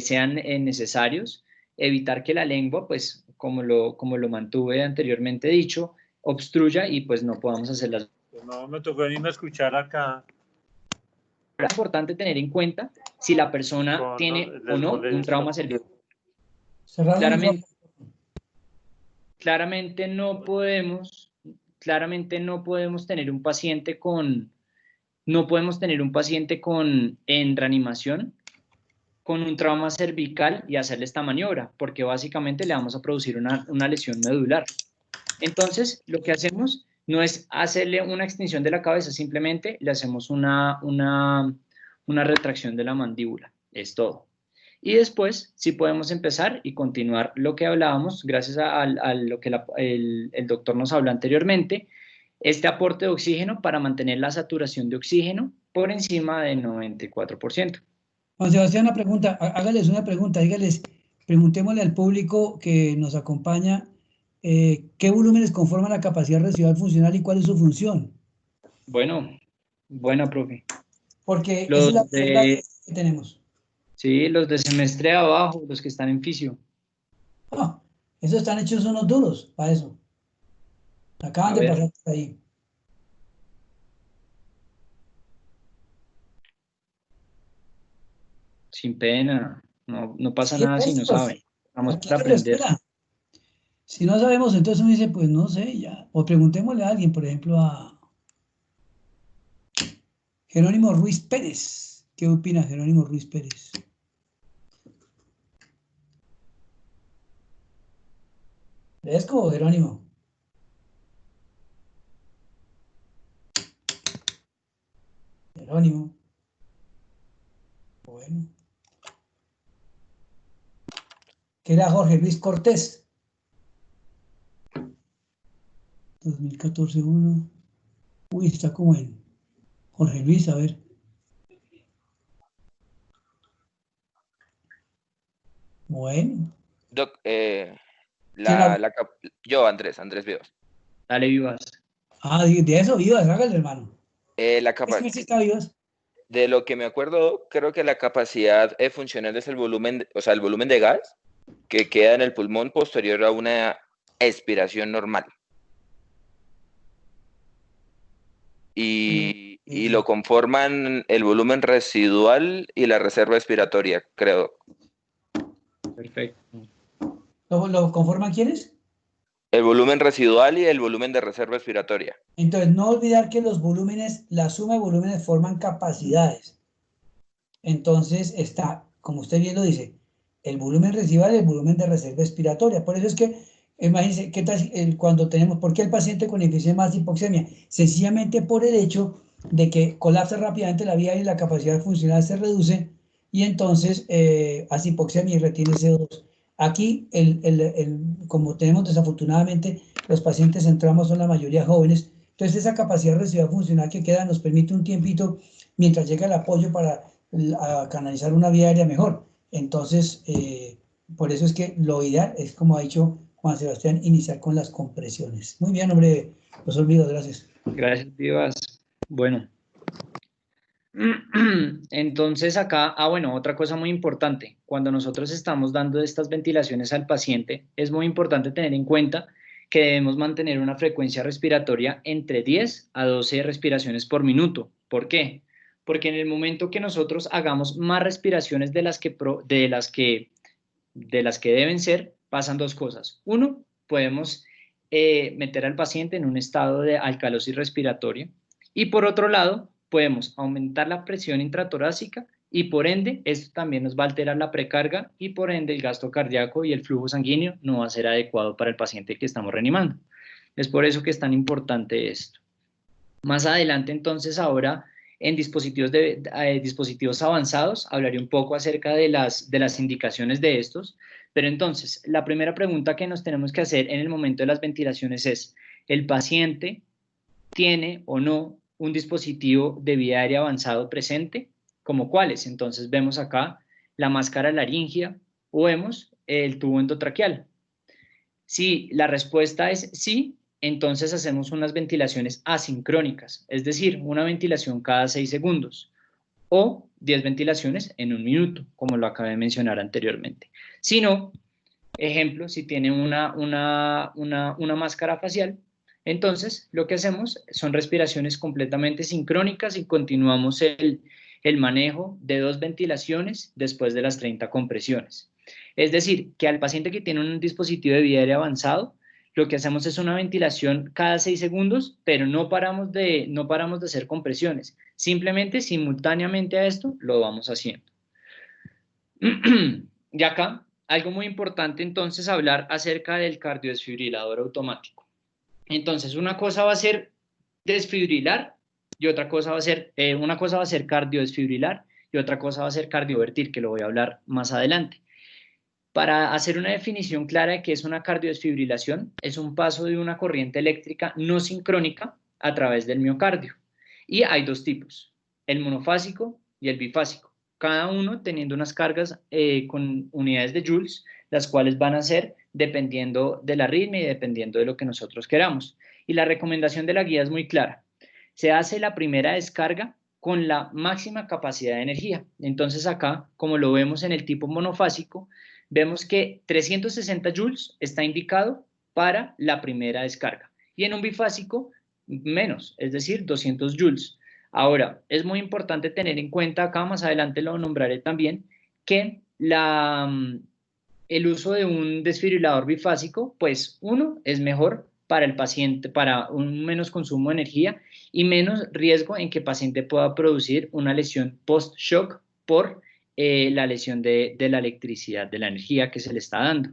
sean necesarios evitar que la lengua, pues como lo mantuve anteriormente dicho, obstruya y pues no podamos hacer las... No, me tocó venirme a escuchar acá. Es importante tener en cuenta si la persona tiene o no un trauma cervical. Claramente no podemos tener un paciente en reanimación con un trauma cervical y hacerle esta maniobra, porque básicamente le vamos a producir una lesión medular. Entonces, lo que hacemos no es hacerle una extensión de la cabeza, simplemente le hacemos una retracción de la mandíbula, es todo. Y después sí podemos empezar y continuar lo que hablábamos, gracias a lo que el doctor nos habló anteriormente, este aporte de oxígeno para mantener la saturación de oxígeno por encima del 94%. Juan Sebastián, una pregunta, hágales una pregunta, dígales, preguntémosle al público que nos acompaña ¿qué volúmenes conforman la capacidad residual funcional y cuál es su función? Bueno, buena, profe. Porque esa Los es la pregunta de, que tenemos. sí, los de semestre de abajo, los que están en fisio. Ah, esos están hechos unos duros para eso. Acaban A de ver, pasar por ahí. sin pena. No, no pasa Sí, nada si no estos. saben. Vamos Aquí para se lo aprender. espera. Si no sabemos, entonces uno dice, pues no sé, ya. O preguntémosle a alguien, por ejemplo, a Jerónimo Ruiz Pérez. ¿Qué opina Jerónimo Ruiz Pérez? ¿Fresco o Jerónimo? Jerónimo. Bueno. ¿Qué era Jorge Luis Cortés? 2014 1. Uy, está como en Jorge Luis, a ver. Bueno. Doc, ¿Quién habla? yo, Andrés Vivas. Dale, vivas. Ah, de eso, Vivas, hágale, hermano. La ¿Qué semestre está Vivas? De lo que me acuerdo, creo que la capacidad funcional es el volumen, o sea, el volumen de gas que queda en el pulmón posterior a una expiración normal. Y lo conforman el volumen residual y la reserva expiratoria, creo. Perfecto. ¿Lo conforman quiénes? El volumen residual y el volumen de reserva expiratoria. Entonces, no olvidar que los volúmenes, la suma de volúmenes forman capacidades. Entonces está, como usted bien lo dice, el volumen residual y el volumen de reserva expiratoria. Por eso es que, imagínense, ¿qué tal cuando tenemos, por qué el paciente con enfisema más hipoxemia? Sencillamente por el hecho de que colapsa rápidamente la vía y la capacidad funcional se reduce y entonces hace hipoxemia y retiene CO2. Aquí, como tenemos desafortunadamente, los pacientes entramos son la mayoría jóvenes, entonces esa capacidad residual funcional que queda nos permite un tiempito mientras llega el apoyo para a canalizar una vía aérea mejor. Entonces, por eso es que lo ideal es, como ha dicho Juan Sebastián, iniciar con las compresiones. Muy bien, hombre, los olvido, gracias. Gracias, vivas. Bueno. Entonces acá, bueno, otra cosa muy importante, cuando nosotros estamos dando estas ventilaciones al paciente, es muy importante tener en cuenta que debemos mantener una frecuencia respiratoria entre 10 a 12 respiraciones por minuto. ¿Por qué? Porque en el momento que nosotros hagamos más respiraciones de las que deben ser, pasan dos cosas. Uno, podemos meter al paciente en un estado de alcalosis respiratoria y por otro lado, podemos aumentar la presión intratorácica y por ende esto también nos va a alterar la precarga y por ende el gasto cardíaco y el flujo sanguíneo no va a ser adecuado para el paciente que estamos reanimando. Es por eso que es tan importante esto. Más adelante entonces ahora en dispositivos avanzados hablaré un poco acerca de las indicaciones de estos, pero entonces la primera pregunta que nos tenemos que hacer en el momento de las ventilaciones es, ¿el paciente tiene o no un dispositivo de vía aérea avanzado presente? ¿Como cuáles? Entonces vemos acá la máscara laringia o vemos el tubo endotraqueal. Si la respuesta es sí, entonces hacemos unas ventilaciones asincrónicas, es decir, una ventilación cada 6 segundos o 10 ventilaciones en un minuto, como lo acabé de mencionar anteriormente. Si no, ejemplo, si tiene una máscara facial, entonces lo que hacemos son respiraciones completamente sincrónicas y continuamos el manejo de 2 ventilaciones después de las 30 compresiones. Es decir, que al paciente que tiene un dispositivo de vida aérea avanzado, lo que hacemos es una ventilación cada 6 segundos, pero no paramos de hacer compresiones. Simplemente, simultáneamente a esto, lo vamos haciendo. Y acá, algo muy importante entonces, hablar acerca del cardiodesfibrilador automático. Entonces, una cosa va a ser desfibrilar y otra cosa va a ser, una cosa va a ser cardiodesfibrilar y otra cosa va a ser cardiovertir, que lo voy a hablar más adelante. Para hacer una definición clara de qué es una cardiodesfibrilación, es un paso de una corriente eléctrica no sincrónica a través del miocardio. Y hay dos tipos, el monofásico y el bifásico, cada uno teniendo unas cargas con unidades de joules, las cuales van a ser dependiendo de la arritmia y dependiendo de lo que nosotros queramos. Y la recomendación de la guía es muy clara. Se hace la primera descarga con la máxima capacidad de energía. Entonces acá, como lo vemos en el tipo monofásico, vemos que 360 joules está indicado para la primera descarga. Y en un bifásico, menos, es decir, 200 joules. Ahora, es muy importante tener en cuenta, acá más adelante lo nombraré también, que el uso de un desfibrilador bifásico, pues uno, es mejor para el paciente, para un menos consumo de energía y menos riesgo en que el paciente pueda producir una lesión post-shock por la lesión de la electricidad, de la energía que se le está dando.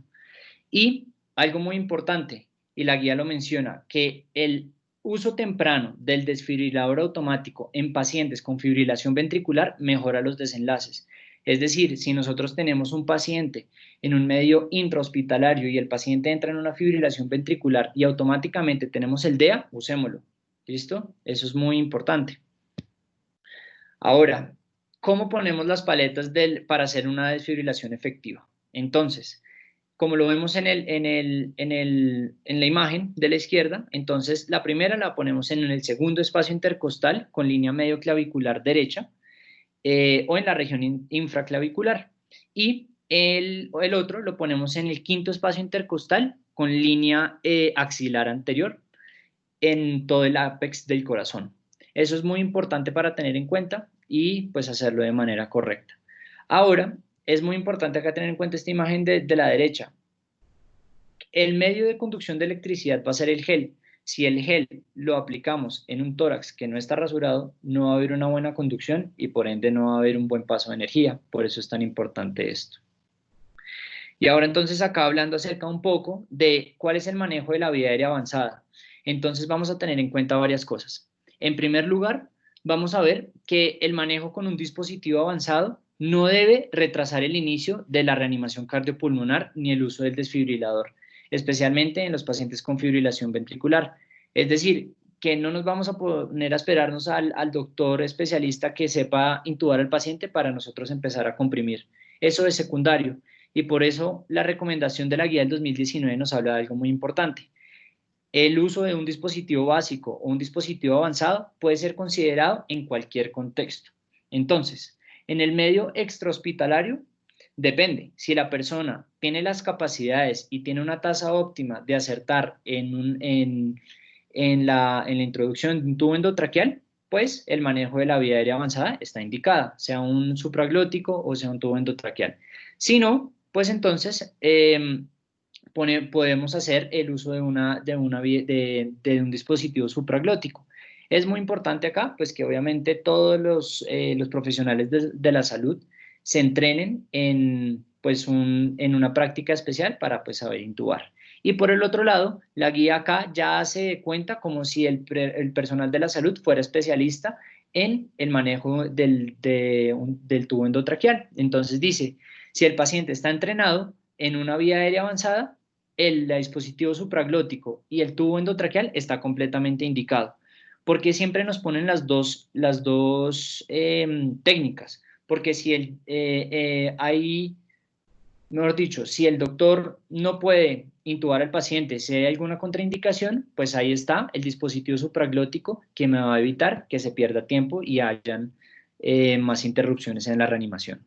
Y algo muy importante, y la guía lo menciona, que el uso temprano del desfibrilador automático en pacientes con fibrilación ventricular mejora los desenlaces. Es decir, si nosotros tenemos un paciente en un medio intrahospitalario y el paciente entra en una fibrilación ventricular y automáticamente tenemos el DEA, usémoslo. ¿Listo? Eso es muy importante. Ahora, ¿cómo ponemos las paletas para hacer una desfibrilación efectiva? Entonces, como lo vemos en la imagen de la izquierda, entonces la primera la ponemos en el segundo espacio intercostal con línea medio clavicular derecha o en la región infraclavicular. Y el otro lo ponemos en el quinto espacio intercostal con línea axilar anterior en todo el ápex del corazón. Eso es muy importante para tener en cuenta y pues hacerlo de manera correcta. Ahora, es muy importante acá tener en cuenta esta imagen de la derecha. El medio de conducción de electricidad va a ser el gel. Si el gel lo aplicamos en un tórax que no está rasurado, no va a haber una buena conducción y por ende no va a haber un buen paso de energía. Por eso es tan importante esto. Y ahora entonces acá hablando acerca un poco de cuál es el manejo de la vía aérea avanzada. Entonces vamos a tener en cuenta varias cosas. En primer lugar, vamos a ver que el manejo con un dispositivo avanzado no debe retrasar el inicio de la reanimación cardiopulmonar ni el uso del desfibrilador, especialmente en los pacientes con fibrilación ventricular. Es decir, que no nos vamos a poner a esperarnos al doctor especialista que sepa intubar al paciente para nosotros empezar a comprimir. Eso es secundario y por eso la recomendación de la guía del 2019 nos habla de algo muy importante. El uso de un dispositivo básico o un dispositivo avanzado puede ser considerado en cualquier contexto. Entonces, en el medio extrahospitalario, depende. Si la persona tiene las capacidades y tiene una tasa óptima de acertar en la introducción de un tubo endotraqueal, pues el manejo de la vía aérea avanzada está indicada, sea un supraglótico o sea un tubo endotraqueal. Si no, pues entonces podemos hacer el uso de un dispositivo supraglótico. Es muy importante acá, pues que obviamente todos los profesionales de la salud se entrenen en una práctica especial para pues saber intubar. Y por el otro lado, la guía acá ya se cuenta como si el personal de la salud fuera especialista en el manejo del tubo endotraqueal. Entonces dice, si el paciente está entrenado en una vía aérea avanzada, el dispositivo supraglótico y el tubo endotraqueal está completamente indicado. ¿Por qué siempre nos ponen las dos técnicas? Porque si mejor dicho, si el doctor no puede intubar al paciente, si hay alguna contraindicación, pues ahí está el dispositivo supraglótico que me va a evitar que se pierda tiempo y hayan más interrupciones en la reanimación.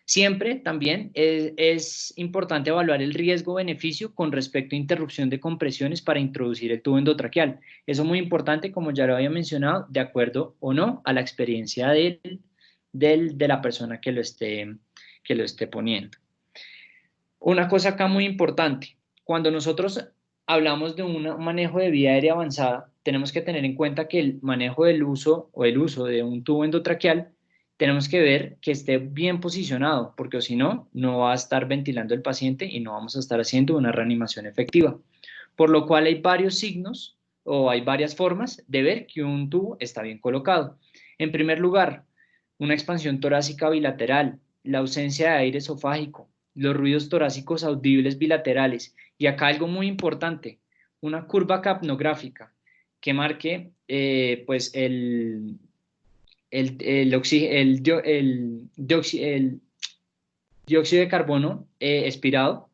Siempre también es importante evaluar el riesgo-beneficio con respecto a interrupción de compresiones para introducir el tubo endotraqueal. Eso es muy importante, como ya lo había mencionado, de acuerdo o no a la experiencia de la persona que lo esté poniendo. Una cosa acá muy importante, cuando nosotros hablamos de un manejo de vía aérea avanzada, tenemos que tener en cuenta que el manejo del uso de un tubo endotraqueal tenemos que ver que esté bien posicionado, porque si no, no va a estar ventilando el paciente y no vamos a estar haciendo una reanimación efectiva. Por lo cual hay varios signos o hay varias formas de ver que un tubo está bien colocado. En primer lugar, una expansión torácica bilateral, la ausencia de aire esofágico, los ruidos torácicos audibles bilaterales y acá algo muy importante, una curva capnográfica que marque pues el dióxido de carbono expirado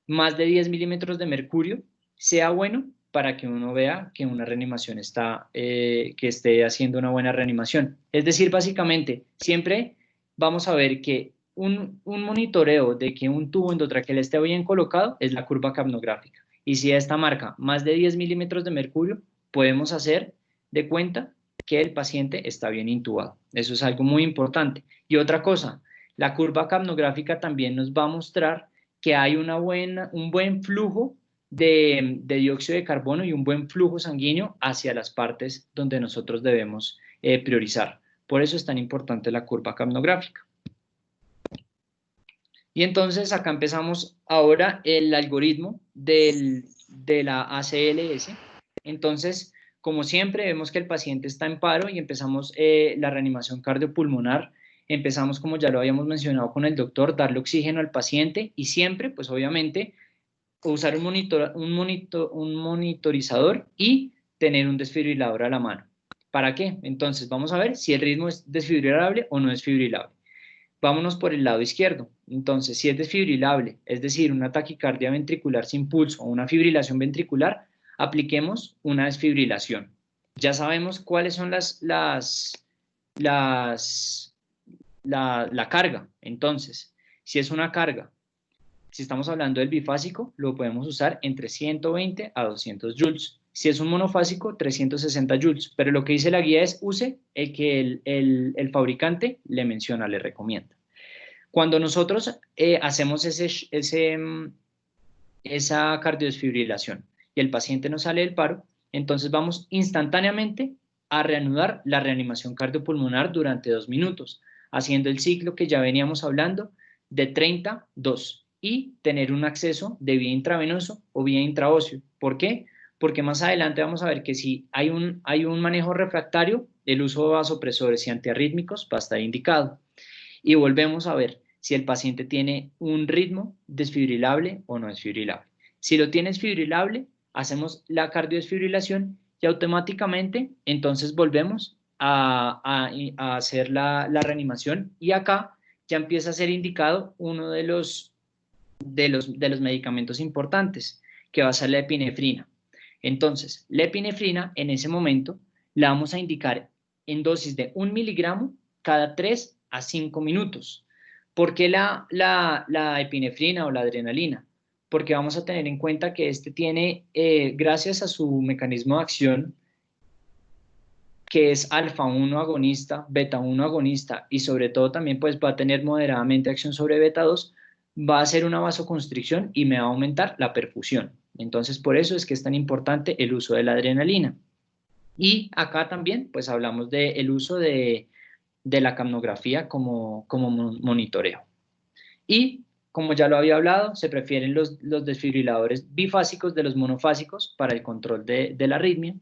más de 10 milímetros de mercurio sea bueno para que uno vea que una reanimación está, que esté haciendo una buena reanimación. Es decir, básicamente, siempre vamos a ver que un monitoreo de que un tubo endotraqueal esté bien colocado es la curva capnográfica. Y si esta marca más de 10 milímetros de mercurio, podemos hacer de cuenta que el paciente está bien intubado. Eso es algo muy importante. Y otra cosa, la curva capnográfica también nos va a mostrar que hay un buen flujo de dióxido de carbono y un buen flujo sanguíneo hacia las partes donde nosotros debemos priorizar. Por eso es tan importante la curva capnográfica. Y entonces acá empezamos ahora el algoritmo de la ACLS. Entonces, como siempre, vemos que el paciente está en paro y empezamos la reanimación cardiopulmonar. Empezamos, como ya lo habíamos mencionado con el doctor, darle oxígeno al paciente y siempre, pues obviamente, usar un monitorizador y tener un desfibrilador a la mano. ¿Para qué? Entonces, vamos a ver si el ritmo es desfibrilable o no desfibrilable. Vámonos por el lado izquierdo. Entonces, si es desfibrilable, es decir, una taquicardia ventricular sin pulso o una fibrilación ventricular, apliquemos una desfibrilación. Ya sabemos cuáles son la carga. Entonces, si es una carga, si estamos hablando del bifásico, lo podemos usar entre 120 a 200 joules. Si es un monofásico, 360 joules. Pero lo que dice la guía es use el que el fabricante le menciona, le recomienda. Cuando nosotros hacemos esa cardiodesfibrilación y el paciente no sale del paro, entonces vamos instantáneamente a reanudar la reanimación cardiopulmonar durante 2 minutos, haciendo el ciclo que ya veníamos hablando de 30-2 y tener un acceso de vía intravenoso o vía intraóseo. ¿Por qué? Porque más adelante vamos a ver que si hay un manejo refractario, el uso de vasopresores y antiarrítmicos va a estar indicado. Y volvemos a ver si el paciente tiene un ritmo desfibrilable o no desfibrilable. Si lo tiene desfibrilable, hacemos la cardiodesfibrilación y automáticamente entonces volvemos a hacer la reanimación y acá ya empieza a ser indicado uno de los medicamentos importantes, que va a ser la epinefrina. Entonces, la epinefrina en ese momento la vamos a indicar en dosis de 1 miligramo cada 3 a 5 minutos. ¿Por qué la epinefrina o la adrenalina? Porque vamos a tener en cuenta que este tiene, gracias a su mecanismo de acción, que es alfa-1 agonista, beta-1 agonista y sobre todo también pues va a tener moderadamente acción sobre beta-2, va a hacer una vasoconstricción y me va a aumentar la perfusión. Entonces, por eso es que es tan importante el uso de la adrenalina. Y acá también, pues hablamos del uso de la capnografía como monitoreo. Y, como ya lo había hablado, se prefieren los desfibriladores bifásicos de los monofásicos para el control de la arritmia.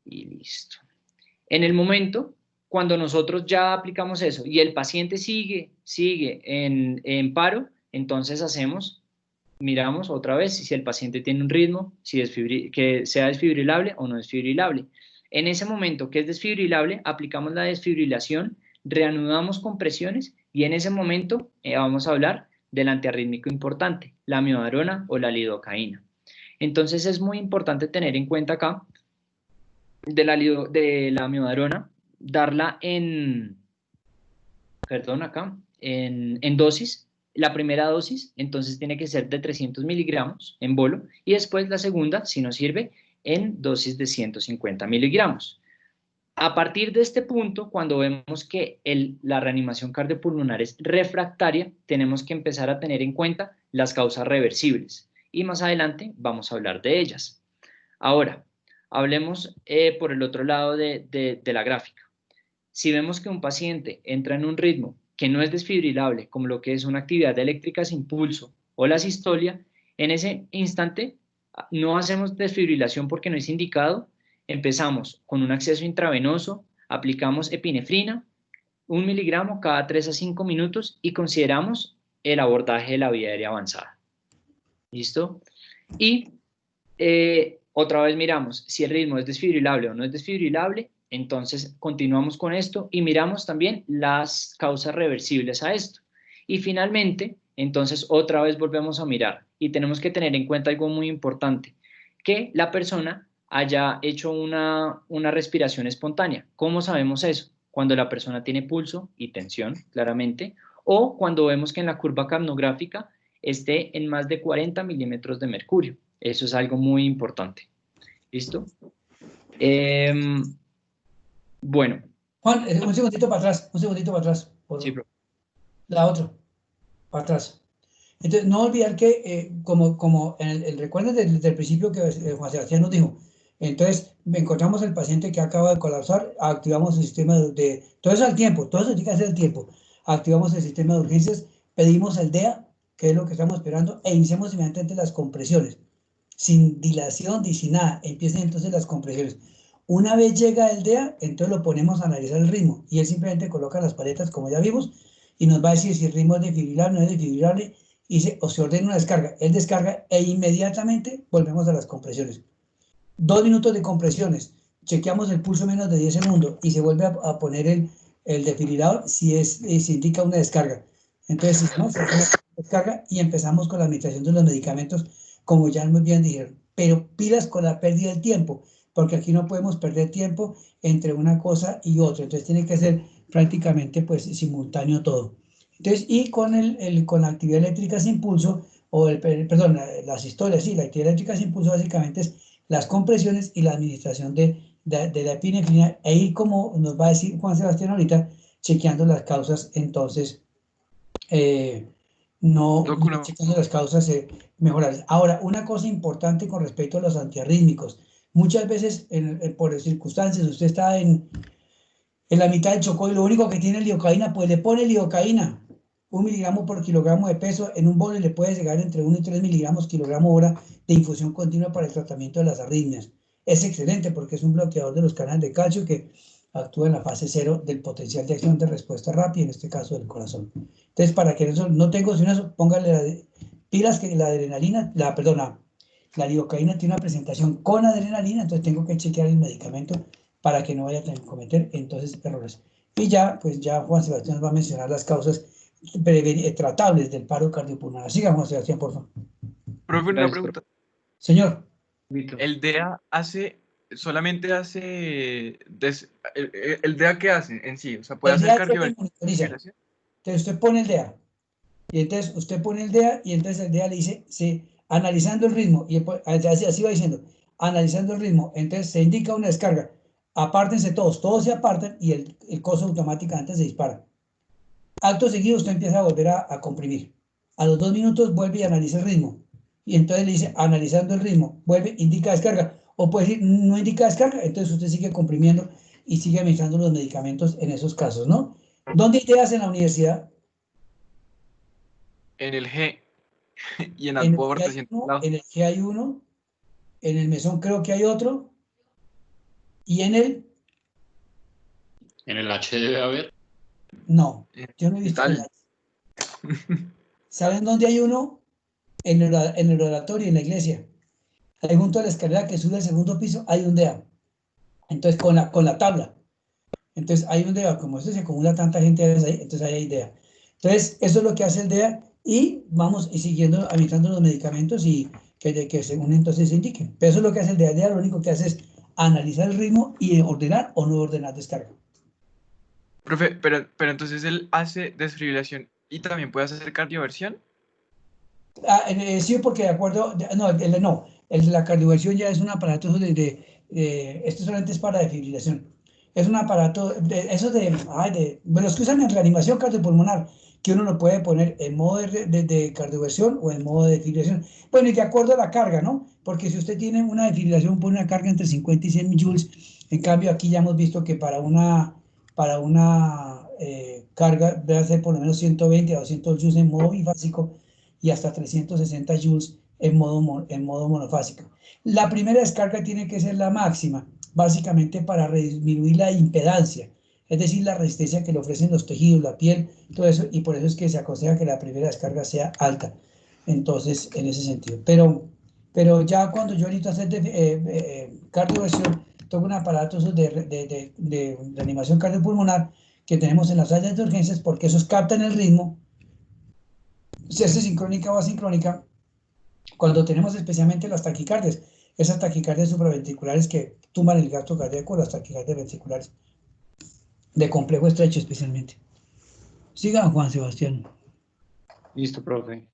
Y listo. En el momento, cuando nosotros ya aplicamos eso y el paciente sigue en paro, entonces miramos otra vez si el paciente tiene un ritmo, que sea desfibrilable o no desfibrilable. En ese momento que es desfibrilable, aplicamos la desfibrilación, reanudamos compresiones y en ese momento vamos a hablar del antiarrítmico importante, la amiodarona o la lidocaína. Entonces es muy importante tener en cuenta acá de la amiodarona, darla en dosis. La primera dosis, entonces tiene que ser de 300 miligramos en bolo y después la segunda, si nos sirve, en dosis de 150 miligramos. A partir de este punto, cuando vemos que la reanimación cardiopulmonar es refractaria, tenemos que empezar a tener en cuenta las causas reversibles y más adelante vamos a hablar de ellas. Ahora, hablemos por el otro lado de la gráfica. Si vemos que un paciente entra en un ritmo que no es desfibrilable, como lo que es una actividad eléctrica sin pulso o la sistolia, en ese instante no hacemos desfibrilación porque no es indicado, empezamos con un acceso intravenoso, aplicamos epinefrina, 1 miligramo cada 3 a 5 minutos y consideramos el abordaje de la vía aérea avanzada. ¿Listo? Y otra vez miramos si el ritmo es desfibrilable o no es desfibrilable, entonces continuamos con esto y miramos también las causas reversibles a esto. Y finalmente, entonces otra vez volvemos a mirar y tenemos que tener en cuenta algo muy importante, que la persona haya hecho una respiración espontánea. ¿Cómo sabemos eso? Cuando la persona tiene pulso y tensión, claramente, o cuando vemos que en la curva capnográfica esté en más de 40 milímetros de mercurio. Eso es algo muy importante. ¿Listo? Bueno. Juan, un segundito para atrás, Sí, bro. La otra, para atrás. Entonces, no olvidar que, como el recuerdo desde el principio que Juan Sebastián nos dijo, entonces encontramos el paciente que acaba de colapsar, activamos el sistema todo eso al tiempo, todo eso tiene que hacer al tiempo, activamos el sistema de urgencias, pedimos el DEA, que es lo que estamos esperando, e iniciamos inmediatamente las compresiones, sin dilación ni sin nada, empiezan entonces las compresiones. Una vez llega el DEA, entonces lo ponemos a analizar el ritmo, y él simplemente coloca las paletas, como ya vimos, y nos va a decir si el ritmo es desfibrilable o no es desfibrilable, o se ordena una descarga. Él descarga e inmediatamente volvemos a las compresiones. 2 minutos de compresiones, chequeamos el pulso menos de 10 segundos y se vuelve a poner el desfibrilador si se indica una descarga. Entonces, si no, se hace una descarga y empezamos con la administración de los medicamentos, como ya muy bien dijeron. Pero pilas con la pérdida del tiempo, porque aquí no podemos perder tiempo entre una cosa y otra. Entonces, tiene que ser prácticamente pues simultáneo todo. Entonces, y con la actividad eléctrica sin pulso, perdón, las historias, sí, la actividad eléctrica sin pulso básicamente es las compresiones y la administración de la epinefrina, e ir, como nos va a decir Juan Sebastián ahorita, chequeando las causas, entonces, chequeando las causas mejorables. Ahora, una cosa importante con respecto a los antiarrítmicos, muchas veces, por circunstancias, usted está en la mitad del Chocó y lo único que tiene es lidocaína, pues le pone lidocaína. 1 miligramo por kilogramo de peso en un bol le puede llegar entre 1 y 3 miligramos kilogramo hora de infusión continua para el tratamiento de las arritmias. Es excelente porque es un bloqueador de los canales de calcio que actúa en la fase 0 del potencial de acción de respuesta rápida, en este caso del corazón. Entonces, para que eso no tenga eso, póngale pilas que la adrenalina, la lidocaína tiene una presentación con adrenalina, entonces tengo que chequear el medicamento para que no vaya a cometer entonces errores. Y ya, pues ya Juan Sebastián nos va a mencionar las causas tratables del paro cardiopulmonar. Siga, Juan Sebastián, por favor. Profe, una pregunta. Señor. ¿El DEA solamente hace, el DEA qué hace en sí? O sea, puede hacer cardiovasculación. Entonces usted pone el DEA, y entonces usted pone el DEA, y entonces el DEA le dice, analizando el ritmo, y así va diciendo, analizando el ritmo, entonces se indica una descarga, apártense todos se apartan, y el coso automáticamente se dispara. Acto seguido usted empieza a volver a comprimir. A los 2 minutos vuelve y analiza el ritmo. Y entonces le dice, analizando el ritmo, vuelve, indica descarga. O puede decir, no indica descarga, entonces usted sigue comprimiendo y sigue administrando los medicamentos en esos casos, ¿no? ¿Dónde te hacen en la universidad? En el G. Y en Alport. En el G hay uno. En el Mesón creo que hay otro. Y en el... ¿En el H debe haber? No, yo no he visto el H. ¿Saben dónde hay uno? En el oratorio, en la iglesia. Ahí junto a la escalera que sube al segundo piso hay un DEA. Entonces, con la tabla. Entonces, hay un DEA. Como esto se acumula tanta gente ahí, entonces ahí hay DEA. Entonces, eso es lo que hace el DEA y vamos siguiendo, administrando los medicamentos y que según entonces se indiquen. Pero eso es lo que hace el DEA. El DEA lo único que hace es analizar el ritmo y ordenar o no ordenar descarga. Profe, pero entonces él hace desfibrilación y también puede hacer cardioversión. Sí, porque de acuerdo, la cardioversión ya es un aparato esto solamente es para desfibrilación. Es un aparato, los que usan en reanimación cardiopulmonar, que uno lo puede poner en modo de cardioversión o en modo de desfibrilación. Bueno, y de acuerdo a la carga, ¿no? Porque si usted tiene una desfibrilación, pone una carga entre 50 y 100 joules. En cambio, aquí ya hemos visto que para una carga debe ser por lo menos 120 a 200 joules en modo bifásico y hasta 360 joules en modo monofásico. La primera descarga tiene que ser la máxima, básicamente para disminuir la impedancia, es decir, la resistencia que le ofrecen los tejidos, la piel, todo eso, y por eso es que se aconseja que la primera descarga sea alta. Entonces, en ese sentido. Pero ya cuando yo necesito hacer cardioversión, tengo un aparato de reanimación cardiopulmonar que tenemos en las áreas de urgencias porque esos captan el ritmo si es sincrónica o asincrónica, cuando tenemos especialmente las taquicardias, esas taquicardias supraventriculares que tumban el gasto cardíaco, las taquicardias ventriculares, de complejo estrecho especialmente. Sigan, Juan Sebastián. Listo, profe.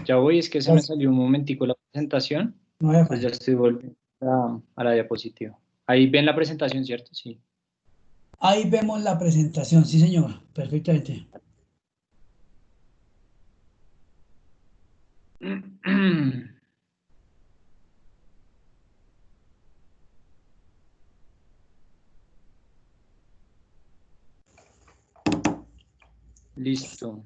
Ya voy, es que se me salió un momentico la presentación. No hay Pues ya estoy volviendo a la diapositiva. Ahí ven la presentación, ¿cierto? Sí. Ahí vemos la presentación, sí señor, perfectamente. Listo.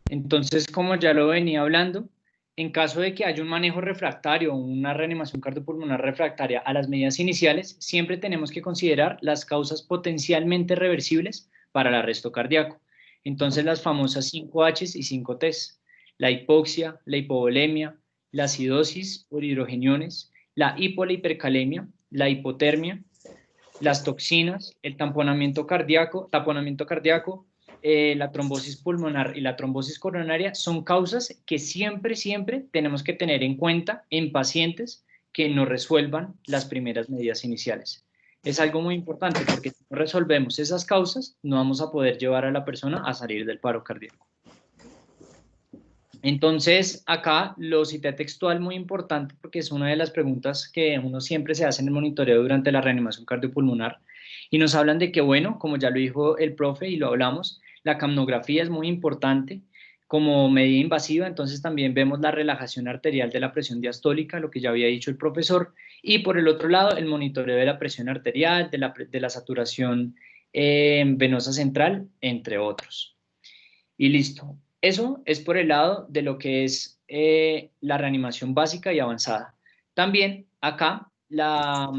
Entonces, como ya lo venía hablando, en caso de que haya un manejo refractario o una reanimación cardiopulmonar refractaria a las medidas iniciales, siempre tenemos que considerar las causas potencialmente reversibles para el arresto cardíaco. Entonces, las famosas 5Hs y 5Ts, la hipoxia, la hipovolemia, la acidosis por hidrogeniones, la hipercalemia, la hipotermia, las toxinas, el taponamiento cardíaco, la trombosis pulmonar y la trombosis coronaria son causas que siempre tenemos que tener en cuenta en pacientes que no resuelvan las primeras medidas iniciales. Es algo muy importante porque si no resolvemos esas causas, no vamos a poder llevar a la persona a salir del paro cardíaco. Entonces, acá lo cité textual muy importante porque es una de las preguntas que uno siempre se hace en el monitoreo durante la reanimación cardiopulmonar y nos hablan de que, bueno, como ya lo dijo el profe y lo hablamos, la capnografía es muy importante como medida invasiva, entonces también vemos la relajación arterial de la presión diastólica, lo que ya había dicho el profesor, y por el otro lado, el monitoreo de la presión arterial, de la saturación venosa central, entre otros. Y listo. Eso es por el lado de lo que es la reanimación básica y avanzada. También acá la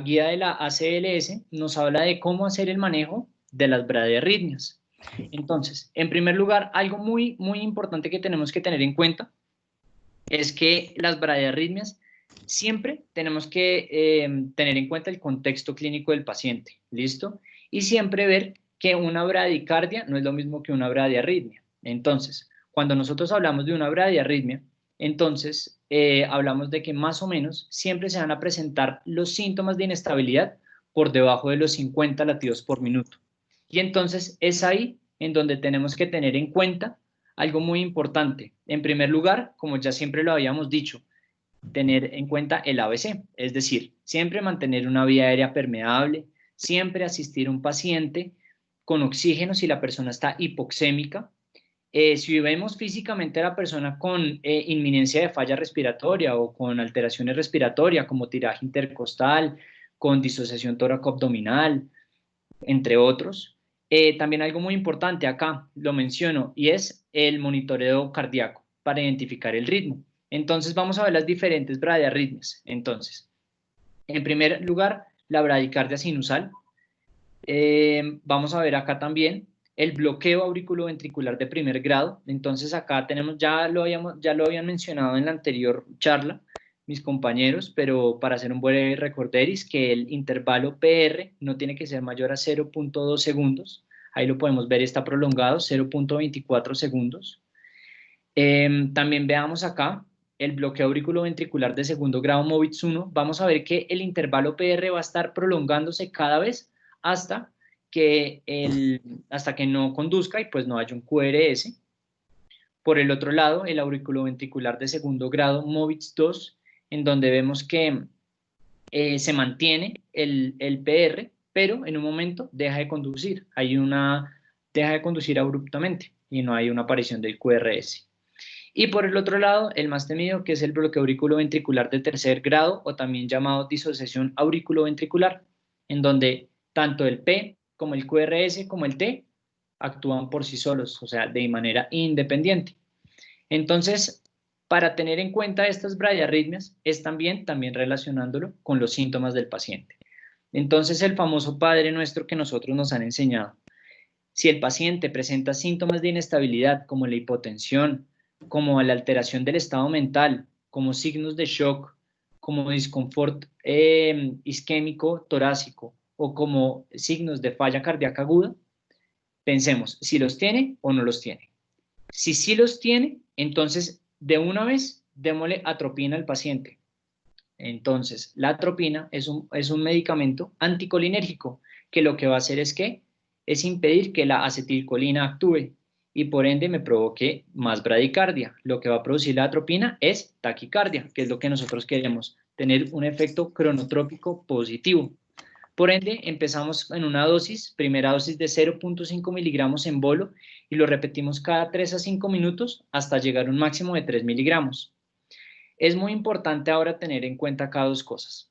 guía de la ACLS nos habla de cómo hacer el manejo de las bradiarritmias. Entonces, en primer lugar, algo muy importante que tenemos que tener en cuenta es que las bradiarritmias siempre tenemos que tener en cuenta el contexto clínico del paciente, ¿listo? Y siempre ver que una bradicardia no es lo mismo que una bradiarritmia. Entonces, cuando nosotros hablamos de una bradiarritmia, entonces hablamos de que más o menos siempre se van a presentar los síntomas de inestabilidad por debajo de los 50 latidos por minuto. Y entonces es ahí en donde tenemos que tener en cuenta algo muy importante. En primer lugar, como ya siempre lo habíamos dicho, tener en cuenta el ABC, es decir, siempre mantener una vía aérea permeable, siempre asistir a un paciente con oxígeno si la persona está hipoxémica. Si vemos físicamente a la persona con inminencia de falla respiratoria o con alteraciones respiratorias como tiraje intercostal, con disociación tóraco-abdominal, entre otros. También algo muy importante acá, lo menciono, y es el monitoreo cardíaco para identificar el ritmo. Entonces vamos a ver las diferentes bradiarritmias. Entonces, en primer lugar, la bradicardia sinusal. Vamos a ver acá también el bloqueo auriculoventricular de primer grado. Entonces acá tenemos, ya lo habían mencionado en la anterior charla mis compañeros, pero para hacer un buen recorderis, que el intervalo PR no tiene que ser mayor a 0.2 segundos. Ahí lo podemos ver, está prolongado, 0.24 segundos. También veamos acá el bloqueo auriculoventricular de segundo grado MOVITS 1. Vamos a ver que el intervalo PR va a estar prolongándose cada vez hasta que no conduzca y pues no haya un QRS. Por el otro lado, el auriculoventricular de segundo grado MOVITS 2, en donde vemos que se mantiene el PR, pero en un momento deja de conducir. Deja de conducir abruptamente y no hay una aparición del QRS. Y por el otro lado, el más temido, que es el bloqueo auriculoventricular de tercer grado, o también llamado disociación auriculoventricular, en donde tanto el P como el QRS como el T actúan por sí solos, o sea, de manera independiente. Entonces, para tener en cuenta estas bradiarritmias, es también relacionándolo con los síntomas del paciente. Entonces, el famoso Padre Nuestro que nosotros nos han enseñado. Si el paciente presenta síntomas de inestabilidad como la hipotensión, como la alteración del estado mental, como signos de shock, como disconfort isquémico torácico o como signos de falla cardíaca aguda, pensemos si los tiene o no los tiene. Si sí los tiene, entonces de una vez démosle atropina al paciente. Entonces, la atropina es un medicamento anticolinérgico que lo que va a hacer es impedir que la acetilcolina actúe y por ende me provoque más bradicardia. Lo que va a producir la atropina es taquicardia, que es lo que nosotros queremos, tener un efecto cronotrópico positivo. Por ende, empezamos en una dosis, primera dosis de 0.5 miligramos en bolo y lo repetimos cada 3 a 5 minutos hasta llegar a un máximo de 3 miligramos. Es muy importante ahora tener en cuenta acá dos cosas.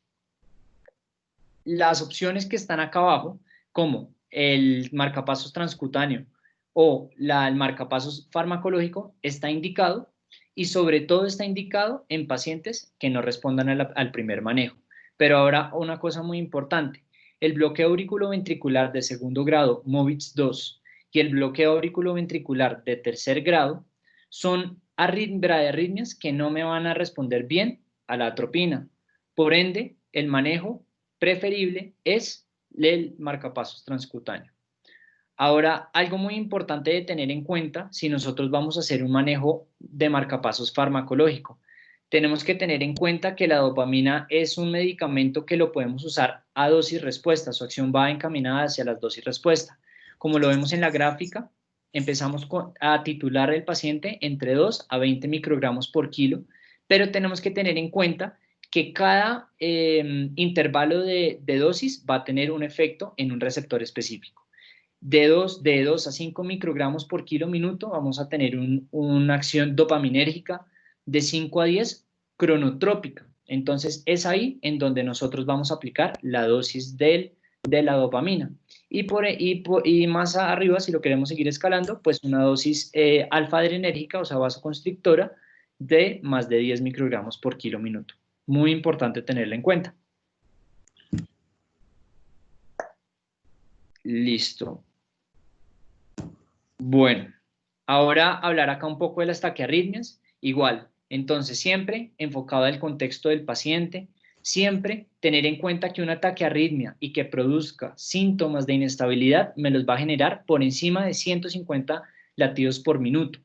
Las opciones que están acá abajo, como el marcapasos transcutáneo o el marcapasos farmacológico, está indicado y sobre todo está indicado en pacientes que no respondan al primer manejo. Pero ahora una cosa muy importante, el bloqueo auriculoventricular de segundo grado, MOVITS 2, y el bloqueo auriculoventricular de tercer grado son arritmias que no me van a responder bien a la atropina. Por ende, el manejo preferible es el marcapasos transcutáneo. Ahora, algo muy importante de tener en cuenta si nosotros vamos a hacer un manejo de marcapasos farmacológico. Tenemos que tener en cuenta que la dopamina es un medicamento que lo podemos usar a dosis respuesta. Su acción va encaminada hacia las dosis respuesta. Como lo vemos en la gráfica, empezamos a titular al paciente entre 2 a 20 microgramos por kilo, pero tenemos que tener en cuenta que cada intervalo de dosis va a tener un efecto en un receptor específico. De 2 a 5 microgramos por kilo minuto vamos a tener una acción dopaminérgica, de 5 a 10 cronotrópica. Entonces es ahí en donde nosotros vamos a aplicar la dosis de la dopamina. Y más arriba, si lo queremos seguir escalando, pues una dosis alfa-adrenérgica, o sea, vasoconstrictora, de más de 10 microgramos por kilo minuto. Muy importante tenerla en cuenta. Listo. Bueno, ahora hablar acá un poco de las taquiarritmias. Igual, entonces siempre enfocado al contexto del paciente, siempre tener en cuenta que una taquiarritmia y que produzca síntomas de inestabilidad me los va a generar por encima de 150 latidos por minuto.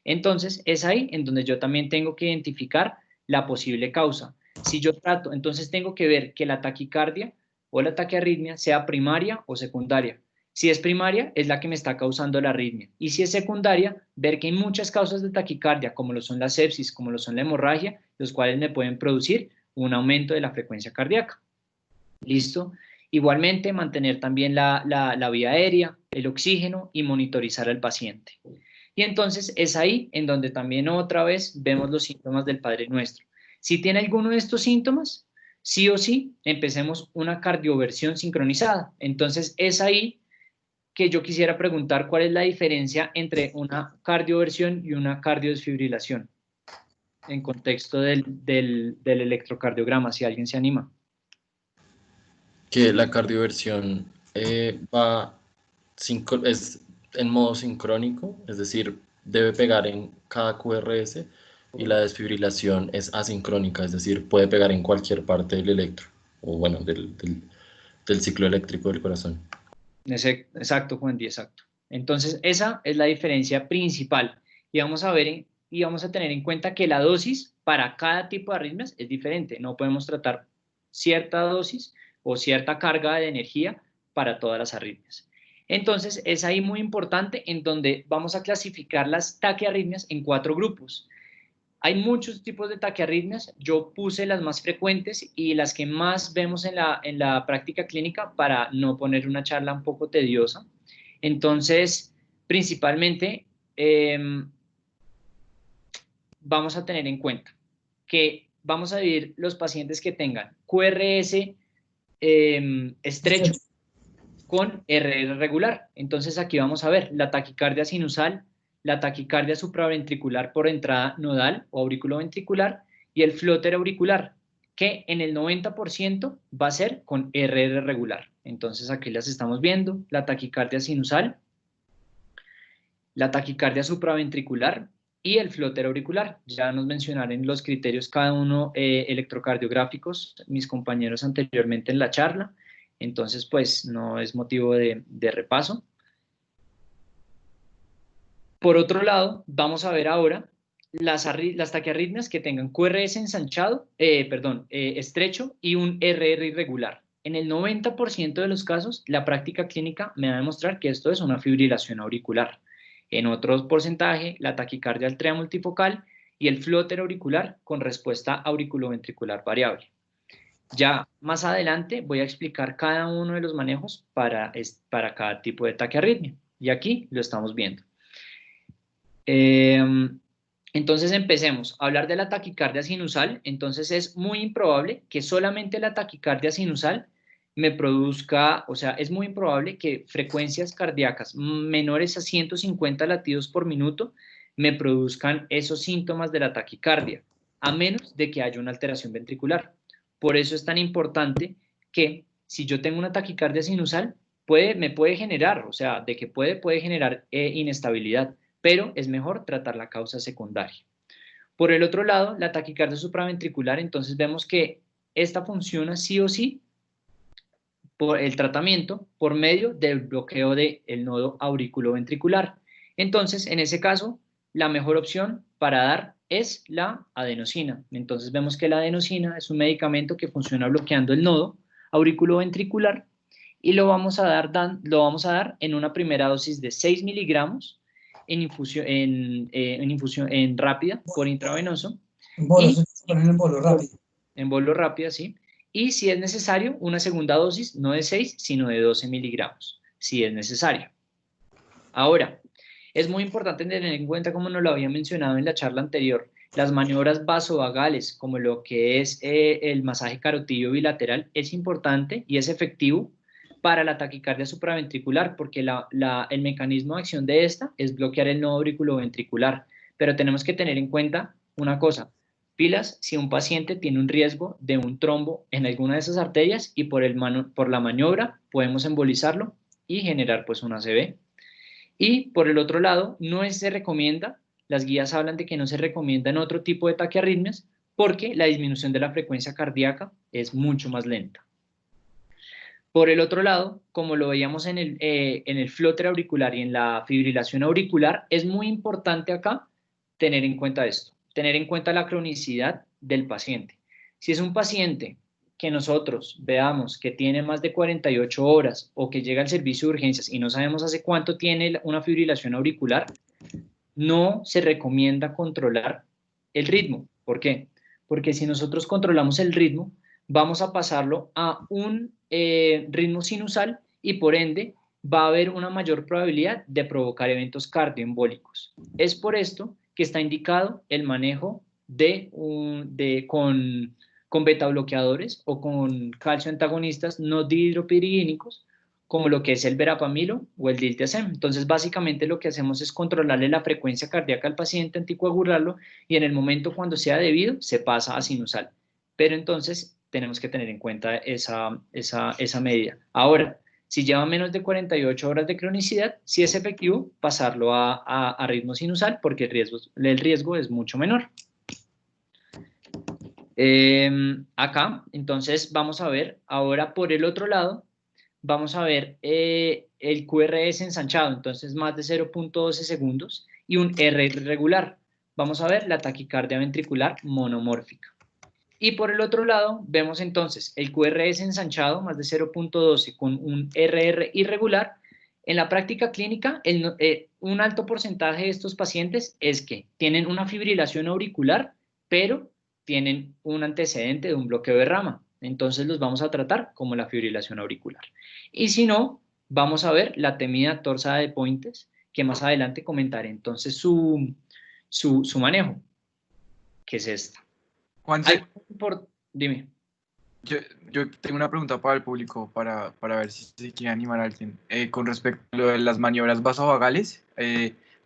Entonces es ahí en donde yo también tengo que identificar la posible causa. Si yo trato, entonces tengo que ver que la taquicardia o la taquiarritmia sea primaria o secundaria. Si es primaria, es la que me está causando la arritmia. Y si es secundaria, ver que hay muchas causas de taquicardia, como lo son la sepsis, como lo son la hemorragia, los cuales me pueden producir un aumento de la frecuencia cardíaca. ¿Listo? Igualmente, mantener también la vía aérea, el oxígeno y monitorizar al paciente. Y entonces es ahí en donde también otra vez vemos los síntomas del Padre Nuestro. Si tiene alguno de estos síntomas, sí o sí, empecemos una cardioversión sincronizada. Entonces es ahí que yo quisiera preguntar cuál es la diferencia entre una cardioversión y una cardiodesfibrilación en contexto del electrocardiograma, si alguien se anima. Que la cardioversión es en modo sincrónico, es decir, debe pegar en cada QRS, y la desfibrilación es asincrónica, es decir, puede pegar en cualquier parte del electro, o bueno, del ciclo eléctrico del corazón. Exacto, Juan Díaz, exacto. Entonces, esa es la diferencia principal. Y vamos a ver, y vamos a tener en cuenta que la dosis para cada tipo de arritmias es diferente. No podemos tratar cierta dosis o cierta carga de energía para todas las arritmias. Entonces, es ahí muy importante en donde vamos a clasificar las taquiarritmias en 4 grupos. Hay muchos tipos de taquiarritmias, yo puse las más frecuentes y las que más vemos en la práctica clínica para no poner una charla un poco tediosa. Entonces, principalmente, vamos a tener en cuenta que vamos a dividir los pacientes que tengan QRS estrecho con RR regular. Entonces, aquí vamos a ver la taquicardia sinusal, la taquicardia supraventricular por entrada nodal o auriculoventricular y el flóter auricular, que en el 90% va a ser con RR regular. Entonces aquí las estamos viendo, la taquicardia sinusal, la taquicardia supraventricular y el flóter auricular. Ya nos mencionaron los criterios cada uno electrocardiográficos, mis compañeros anteriormente en la charla, entonces pues no es motivo de repaso. Por otro lado, vamos a ver ahora las taquiarritmias que tengan QRS estrecho y un RR irregular. En el 90% de los casos, la práctica clínica me va a demostrar que esto es una fibrilación auricular. En otro porcentaje, la taquicardia altrea multifocal y el flúter auricular con respuesta auriculoventricular variable. Ya más adelante voy a explicar cada uno de los manejos para cada tipo de taquiarritmia. Y aquí lo estamos viendo. Entonces empecemos a hablar de la taquicardia sinusal. Entonces es muy improbable que solamente la taquicardia sinusal me produzca, o sea, es muy improbable que frecuencias cardíacas menores a 150 latidos por minuto me produzcan esos síntomas de la taquicardia, a menos de que haya una alteración ventricular. Por eso es tan importante que si yo tengo una taquicardia sinusal, me puede generar, o sea, de que puede generar inestabilidad, pero es mejor tratar la causa secundaria. Por el otro lado, la taquicardia supraventricular, entonces vemos que esta funciona sí o sí por el tratamiento por medio del bloqueo del nodo auriculoventricular. Entonces, en ese caso, la mejor opción para dar es la adenosina. Entonces vemos que la adenosina es un medicamento que funciona bloqueando el nodo auriculoventricular y lo vamos a dar en una primera dosis de 6 miligramos en infusión rápida por intravenoso. En bolo rápido. En bolo rápida, sí. Y si es necesario, una segunda dosis, no de 6, sino de 12 miligramos, si es necesario. Ahora, es muy importante tener en cuenta, como nos lo había mencionado en la charla anterior, las maniobras vasovagales, como lo que es el masaje carotidio bilateral, es importante y es efectivo para la taquicardia supraventricular, porque el mecanismo de acción de esta es bloquear el nodo auriculoventricular. Pero tenemos que tener en cuenta una cosa, pilas si un paciente tiene un riesgo de un trombo en alguna de esas arterias y por la maniobra podemos embolizarlo y generar pues un ACV. Y por el otro lado, no se recomienda, las guías hablan de que no se recomienda en otro tipo de taquiarritmias porque la disminución de la frecuencia cardíaca es mucho más lenta. Por el otro lado, como lo veíamos en el flúter auricular y en la fibrilación auricular, es muy importante acá tener en cuenta esto, tener en cuenta la cronicidad del paciente. Si es un paciente que nosotros veamos que tiene más de 48 horas o que llega al servicio de urgencias y no sabemos hace cuánto tiene una fibrilación auricular, no se recomienda controlar el ritmo. ¿Por qué? Porque si nosotros controlamos el ritmo, vamos a pasarlo a un ritmo sinusal y por ende va a haber una mayor probabilidad de provocar eventos cardioembólicos. Es por esto que está indicado el manejo con beta bloqueadores o con calcio antagonistas no dihidropiridínicos, como lo que es el verapamilo o el diltiazem. Entonces, básicamente lo que hacemos es controlarle la frecuencia cardíaca al paciente, anticoagularlo, y en el momento cuando sea debido, se pasa a sinusal. Pero entonces, tenemos que tener en cuenta esa medida. Ahora, si lleva menos de 48 horas de cronicidad, sí es efectivo pasarlo a ritmo sinusal porque el riesgo es mucho menor. Acá, entonces, vamos a ver, ahora por el otro lado, vamos a ver el QRS ensanchado, entonces más de 0.12 segundos, y un R irregular. Vamos a ver la taquicardia ventricular monomórfica. Y por el otro lado, vemos entonces el QRS ensanchado, más de 0.12, con un RR irregular. En la práctica clínica, un alto porcentaje de estos pacientes es que tienen una fibrilación auricular, pero tienen un antecedente de un bloqueo de rama. Entonces los vamos a tratar como la fibrilación auricular. Y si no, vamos a ver la temida torsada de Pointes, que más adelante comentaré entonces su manejo, que es esta. Juanse, dime. Yo tengo una pregunta para el público, para ver si se quiere animar a alguien. Con respecto a lo de las maniobras vasovagales,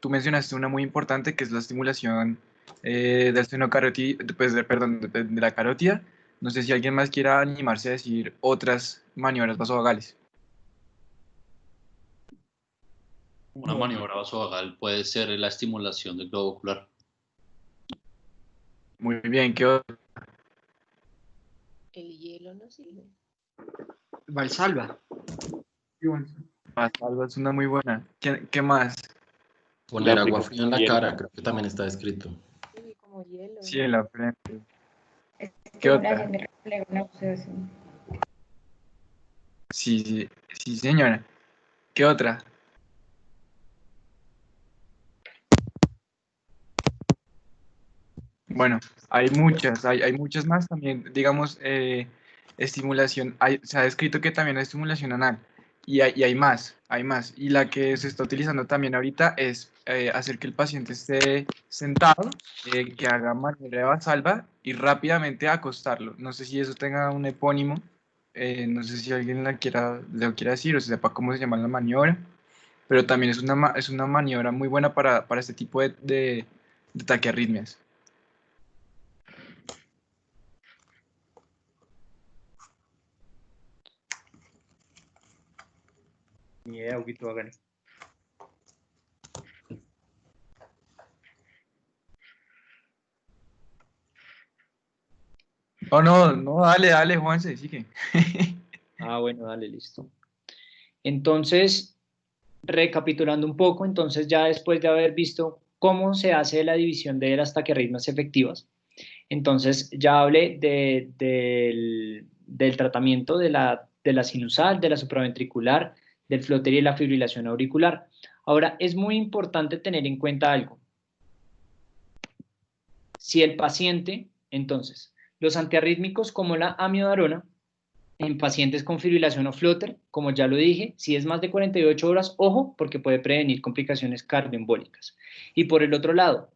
tú mencionaste una muy importante que es la estimulación del seno carótido, de la carótida. No sé si alguien más quiera animarse a decir otras maniobras vasovagales. Una maniobra vasovagal puede ser la estimulación del globo ocular. Muy bien, ¿qué otro? El hielo no sirve. Valsalva. Valsalva es una muy buena. ¿Qué más? Poner La agua aplicación fría en la hielo. cara, creo que también está escrito. Sí, como hielo. Sí, en la frente. Es ¿Qué que otra? gracias, mi reflejo náuseoso. Sí, señora. ¿Qué otra? Bueno, hay muchas más también, digamos, estimulación, se ha descrito que también hay estimulación anal, y hay más, y la que se está utilizando también ahorita es hacer que el paciente esté sentado, que haga maniobra de Valsalva y rápidamente acostarlo. No sé si eso tenga un epónimo, no sé si alguien le quiera decir o se sepa cómo se llama la maniobra, pero también es una maniobra muy buena para este tipo de taquiarritmias. Ni idea, Huguito, hágale. Oh, no, dale, Juanse, sigue. Ah, bueno, dale, listo. Entonces, recapitulando un poco, entonces ya después de haber visto cómo se hace la división de las taquiarritmias efectivas, entonces ya hablé del tratamiento de la sinusal, de la supraventricular, del flóter y de la fibrilación auricular. Ahora, es muy importante tener en cuenta algo. Si el paciente, entonces, los antiarrítmicos como la amiodarona, en pacientes con fibrilación o flóter, como ya lo dije, si es más de 48 horas, ojo, porque puede prevenir complicaciones cardioembólicas. Y por el otro lado,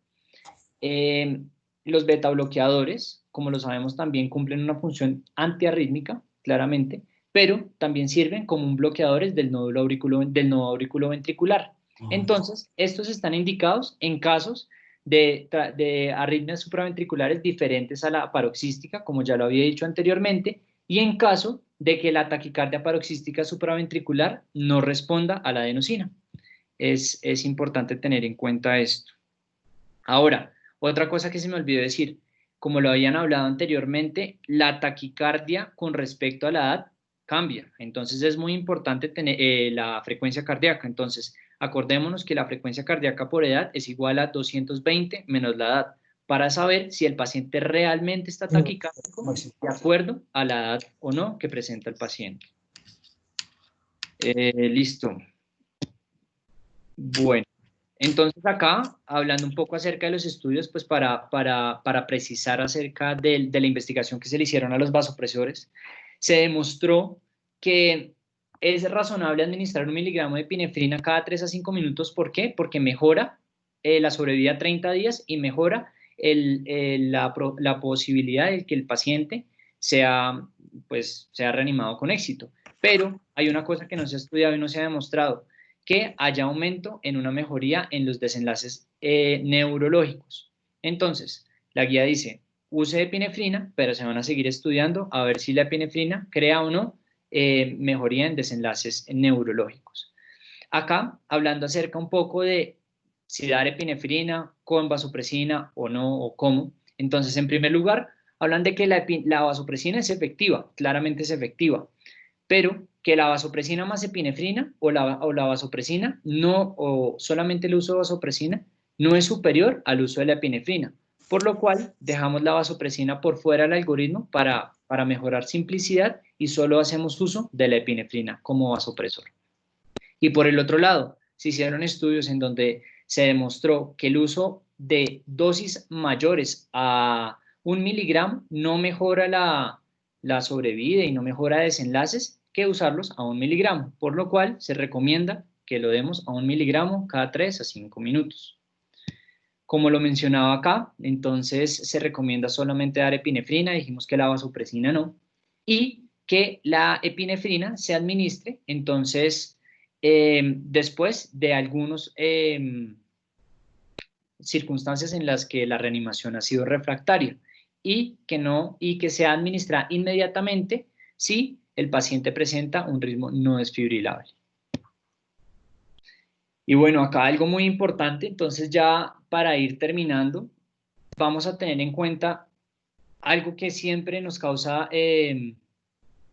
los beta bloqueadores, como lo sabemos, también cumplen una función antiarrítmica, claramente, pero también sirven como un bloqueadores del nodo auriculoventricular. Entonces, estos están indicados en casos de arritmias supraventriculares diferentes a la paroxística, como ya lo había dicho anteriormente, y en caso de que la taquicardia paroxística supraventricular no responda a la adenosina. Es importante tener en cuenta esto. Ahora, otra cosa que se me olvidó decir, como lo habían hablado anteriormente, la taquicardia con respecto a la edad cambia. Entonces es muy importante tener la frecuencia cardíaca. Entonces, acordémonos que la frecuencia cardíaca por edad es igual a 220 menos la edad, para saber si el paciente realmente está taquicárdico de acuerdo a la edad o no que presenta el paciente. Listo. Bueno. Entonces acá, hablando un poco acerca de los estudios, pues para precisar acerca de la investigación que se le hicieron a los vasopresores, se demostró que es razonable administrar 1 miligramo de epinefrina cada 3 a 5 minutos. ¿Por qué? Porque mejora la sobrevida a 30 días y mejora la posibilidad de que el paciente sea reanimado con éxito. Pero hay una cosa que no se ha estudiado y no se ha demostrado, que haya aumento en una mejoría en los desenlaces neurológicos. Entonces, la guía dice, use epinefrina, pero se van a seguir estudiando a ver si la epinefrina crea o no mejoría en desenlaces neurológicos. Acá, hablando acerca un poco de si dar epinefrina con vasopresina o no, o cómo. Entonces, en primer lugar, hablan de que la vasopresina es efectiva, claramente es efectiva, pero que la vasopresina más epinefrina o la vasopresina no, o solamente el uso de vasopresina no es superior al uso de la epinefrina, por lo cual dejamos la vasopresina por fuera del algoritmo para mejorar simplicidad y solo hacemos uso de la epinefrina como vasopresor. Y por el otro lado, se hicieron estudios en donde se demostró que el uso de dosis mayores a 1 miligramo no mejora la sobrevida y no mejora desenlaces que usarlos a 1 miligramo, por lo cual se recomienda que lo demos a 1 miligramo cada 3 a 5 minutos. Como lo mencionaba acá, entonces se recomienda solamente dar epinefrina, dijimos que la vasopresina no, y que la epinefrina se administre, entonces, después de algunas circunstancias en las que la reanimación ha sido refractaria y que sea administrada inmediatamente si el paciente presenta un ritmo no desfibrilable. Y bueno, acá algo muy importante, entonces ya para ir terminando, vamos a tener en cuenta algo que siempre nos causa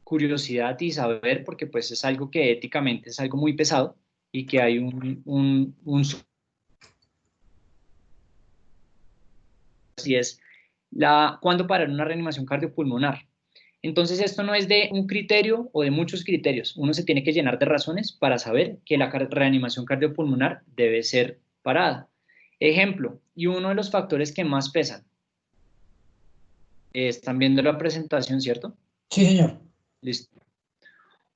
curiosidad y saber, porque pues es algo que éticamente es algo muy pesado y que hay un preguntas, y es ¿cuándo parar una reanimación cardiopulmonar? Entonces, esto no es de un criterio o de muchos criterios. Uno se tiene que llenar de razones para saber que la reanimación cardiopulmonar debe ser parada. Ejemplo, y uno de los factores que más pesan. ¿Están viendo la presentación, cierto? Sí, señor. Listo.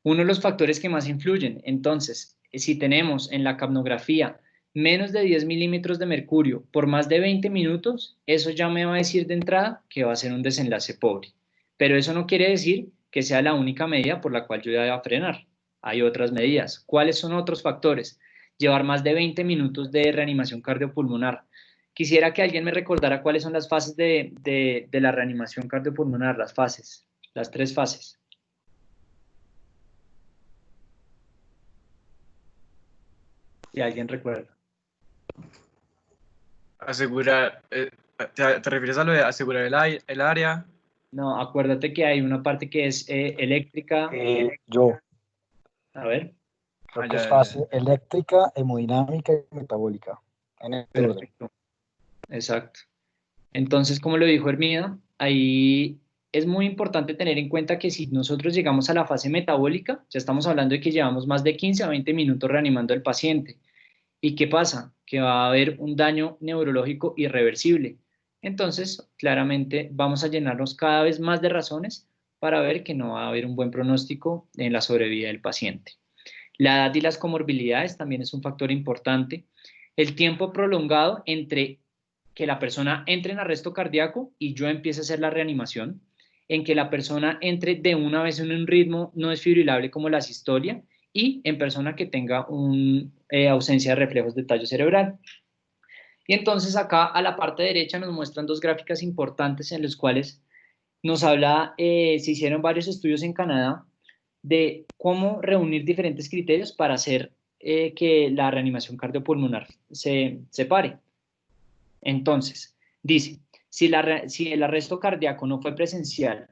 Uno de los factores que más influyen. Entonces, si tenemos en la capnografía menos de 10 milímetros de mercurio por más de 20 minutos, eso ya me va a decir de entrada que va a ser un desenlace pobre. Pero eso no quiere decir que sea la única medida por la cual yo deba frenar. Hay otras medidas. ¿Cuáles son otros factores? Llevar más de 20 minutos de reanimación cardiopulmonar. Quisiera que alguien me recordara cuáles son las fases de la reanimación cardiopulmonar, las fases, las 3 fases. Si alguien recuerda. Asegurar, ¿te refieres a lo de asegurar el área? No, acuérdate que hay una parte que es eléctrica. Yo, A ver. creo que ya, es ya. fase eléctrica, hemodinámica y metabólica. En ese orden. Perfecto. Exacto. Entonces, como lo dijo Hermida, ahí es muy importante tener en cuenta que si nosotros llegamos a la fase metabólica, ya estamos hablando de que llevamos más de 15 a 20 minutos reanimando al paciente. ¿Y qué pasa? Que va a haber un daño neurológico irreversible. Entonces, claramente vamos a llenarnos cada vez más de razones para ver que no va a haber un buen pronóstico en la sobrevida del paciente. La edad y las comorbilidades también es un factor importante. El tiempo prolongado entre que la persona entre en arresto cardíaco y yo empiece a hacer la reanimación, en que la persona entre de una vez en un ritmo no desfibrilable como la sistolia, y en persona que tenga ausencia de reflejos de tallo cerebral. Y entonces acá a la parte derecha nos muestran 2 gráficas importantes en las cuales nos habla, se hicieron varios estudios en Canadá de cómo reunir diferentes criterios para hacer que la reanimación cardiopulmonar se pare. Entonces, dice, si el arresto cardíaco no fue presencial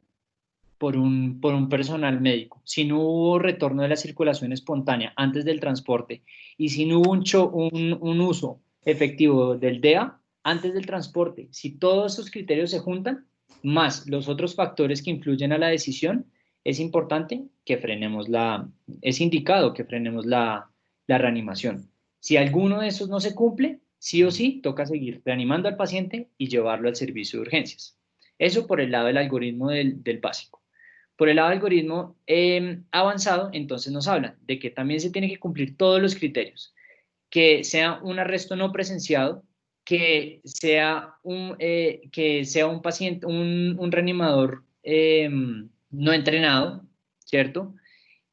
por un personal médico, si no hubo retorno de la circulación espontánea antes del transporte y si no hubo un uso efectivo del DEA antes del transporte, si todos esos criterios se juntan, más los otros factores que influyen a la decisión, es importante que es indicado que frenemos la reanimación. Si alguno de esos no se cumple, sí o sí toca seguir reanimando al paciente y llevarlo al servicio de urgencias. Eso por el lado del algoritmo del básico. Por el lado del algoritmo avanzado, entonces nos habla de que también se tiene que cumplir todos los criterios, que sea un arresto no presenciado, que sea un paciente, un reanimador no entrenado, ¿cierto?